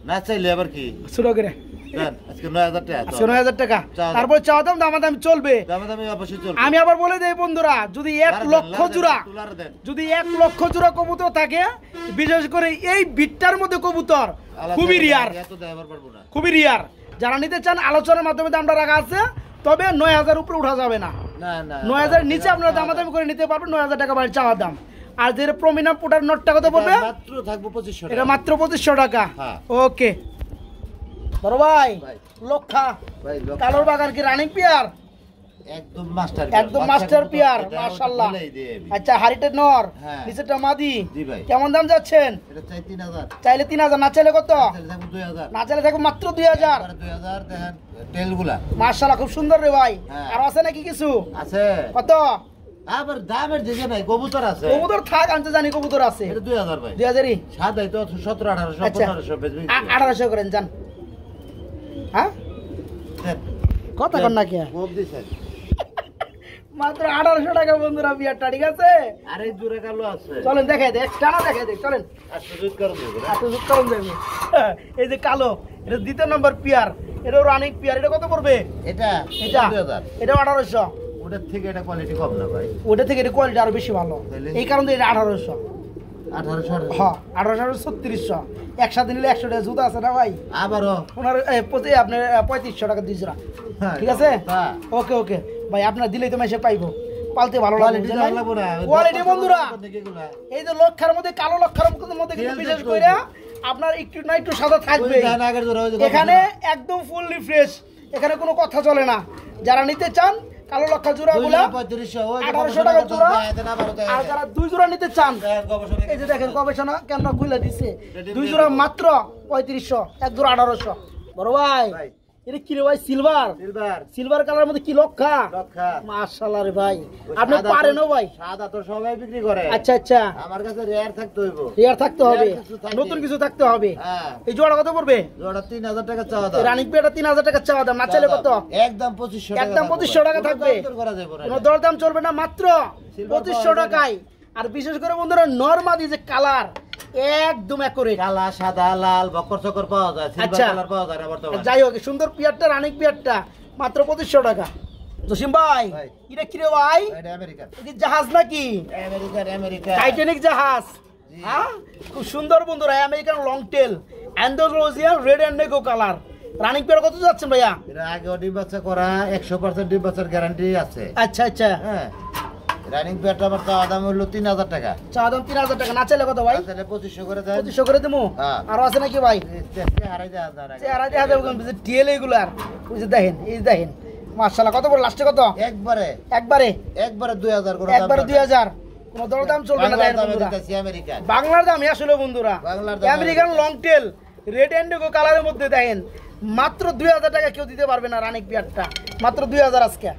না চাইলে আবার কি শুরু করে দেন, আজকে 9,000 টাকা। 9,000 টাকা। তারপর চাওয়া দাম, দামাদামি চলবে। দামাদামি অবশ্যই চলবে। আমি আবার বলে দেই বন্ধুরা, যদি 1 লক্ষ জোড়া, যদি 1 লক্ষ জোড়া কবুতর থাকে, বিশেষ করে এই বিটটার মধ্যে কবুতর খুবই রিয়ার, খুবই রিয়ার। যারা নিতে চান আলোচনার মাধ্যমে দামটা রাখা আছে, তবে 9,000 উপরে উঠা যাবে না। 9,000 নিচে আপনারা দামাদামি করে নিতে পারবেন। 9,000 টাকা বাইরে চাওয়া দাম। আর যে প্রমিনাম পুটার নোটটা কত পড়বে? মাত্র থাকবে 2500 টাকা। এটা মাত্র 2500 টাকা। ওকে বড় ভাই, লক্ষা কালোর বাগান কি রানিং পিয়ার? একদম মাস্টার, একদম মাস্টার পিয়ার, মাশাআল্লাহ। আচ্ছা, হারিটা নর, নিচেরটা মাদি। জি ভাই। কেমন দাম যাচ্ছেন? এটা চাই 3000। চাইলে 3000, না চাইলে কত? থাকবে 2000। না চাইলে থাকবে মাত্র 2000। 2000 দেখেন টেলগুলা, মাশাআল্লাহ খুব সুন্দর রে ভাই। আর আছে নাকি কিছু? আছে। কত? আবার দামের দিকে নাই, কবুতর আছে। কবুতর থাক, আনতে জানি কবুতর আছে। এটা 2000 ভাই। 2000ই সাদাই তো 17, 1800, 1500 বেচবি। 1800 করেন যান। হ্যাঁ কথা কর না কি? খুব দিছেন মাত্র 1800 টাকা বন্ধুরা বিয়ারটা, ঠিক আছে? আরে জোরে কালো আছে, চলেন দেখাই দে, টানা দেখাই দে, চলেন। সুযোগ করে দেব, সুযোগ করুন দেবে। এই যে কালো, এটা দ্বিতীয় নম্বর পিয়ার, এটাও রানিং পিয়ার। এটা কত পড়বে? এটা 2000। এটা 1800। ওটার থেকে এটা কোয়ালিটি কম না ভাই, ওটা থেকে এটা কোয়ালিটি আরো বেশি ভালো, এই কারণে এটা 1800। 1800? হ্যাঁ 1800, 3600। একসাথে নিলে 100 টাকা জুতা আছে না ভাই? আবারও আপনার 3500 টাকা 2 জোড়া, ঠিক আছে? ওকে ওকে ভাই, আপনার দিলেই তো মেসে পাইবো, পালতে ভালো লাগে। কোয়ালিটি বন্ধুরা, এই যে লক্ষার মধ্যে, কালো লক্ষার মধ্যে কিন্তু বিশেষ করে আপনার একটু না একটু সাদা থাকবে। এখানে একদম ফুললি ফ্রেশ, এখানে কোনো কথা চলে না। যারা নিতে চান কালো লক্ষা জোড়া গুলা 1800 টাকা জোড়া। আর যারা 2 জোড়া নিতে চান, এই যে দেখেন গবেষণা কেন খুলে দিচ্ছে, 2 জোড়া মাত্র 3500, 1 জোড়া 1800। বড় ভাই, এটা কি রে ভাই? সিলভার, সিলভার কালার মধ্যে কি লক্ষা? মাশাআল্লাহ রে ভাই, আপনি পারেন ভাই? সাদা তো সবাই বিক্রি করে। আচ্ছা আচ্ছা, আমার কাছে রেয়ার থাকতে হইব, রেয়ার থাকতে হবে, নতুন কিছু থাকতে হবে। এই জোড়া কত পড়বে? জোড়া 3000 টাকা চাওয়া দাম। রানিং পেটা 3000 টাকা চাওয়া দাম, না চাইলে কত? একদম 2500 টাকা। একদম 2500 টাকা থাকবে, কোনো দরদাম চলবে না, মাত্র 2500 টাকায়। আর বিশেষ করে বন্ধুরা, নরমাদি যে কালার, একদম একুরেট। কালা সাদা লাল বকর চকর পাওয়া যায়, সিলভার আচ্ছা। কালার পাওয়া যায় না বর্তমানে। যাই হোক, সুন্দর পিয়ারটা, রানিক পিয়ারটা মাত্র 2500 টাকা। জসিম ভাই, ভাই। এটা কি রে ভাই? এটা আমেরিকান। এটা কি জাহাজ নাকি? আমেরিকান। টাইটানিক জাহাজ। জি। হ্যাঁ, খুব সুন্দর বন্ধুরা, American long tail, Andalusian red and নেগো কালার। রানিং পেয়ার কত যাচ্ছেন ভাইয়া? এটা আগেও ডিম বাচ্চা করা, 100% ডিম বাচ্চার গ্যারান্টি আছে। আচ্ছা আচ্ছা, হ্যাঁ, রানিং পেয়ারটা আমার চাওয়া দাম হলো 3000 টাকা। চা দাম 3000 টাকা, না চাইলে কত ভাই? তাহলে 2500 করে দেন। 2500 করে দেবো। হ্যাঁ। আরো আছে নাকি ভাই? হারাই দেওয়া যায় না। চেহারা দেখা যাবে টিএল এগুলার, ওই যে দেখেন, এই যে দেখেন, মাশাআল্লাহ, কত বড়, লাস্টে কত? একবারে একবারে 2000 করে একবারে 2000, কোনো দরদাম চলবে না দেখেন বন্ধুরা। আমেরিকান। বাংলার দামই আসলে বন্ধুরা, বাংলার দাম American long tail red and নেগো কালারের মধ্যে দেখেন মাত্র 2000 টাকা কেউ দিতে পারবে না। রানিক পিয়ারটা মাত্র 2000 আজকে।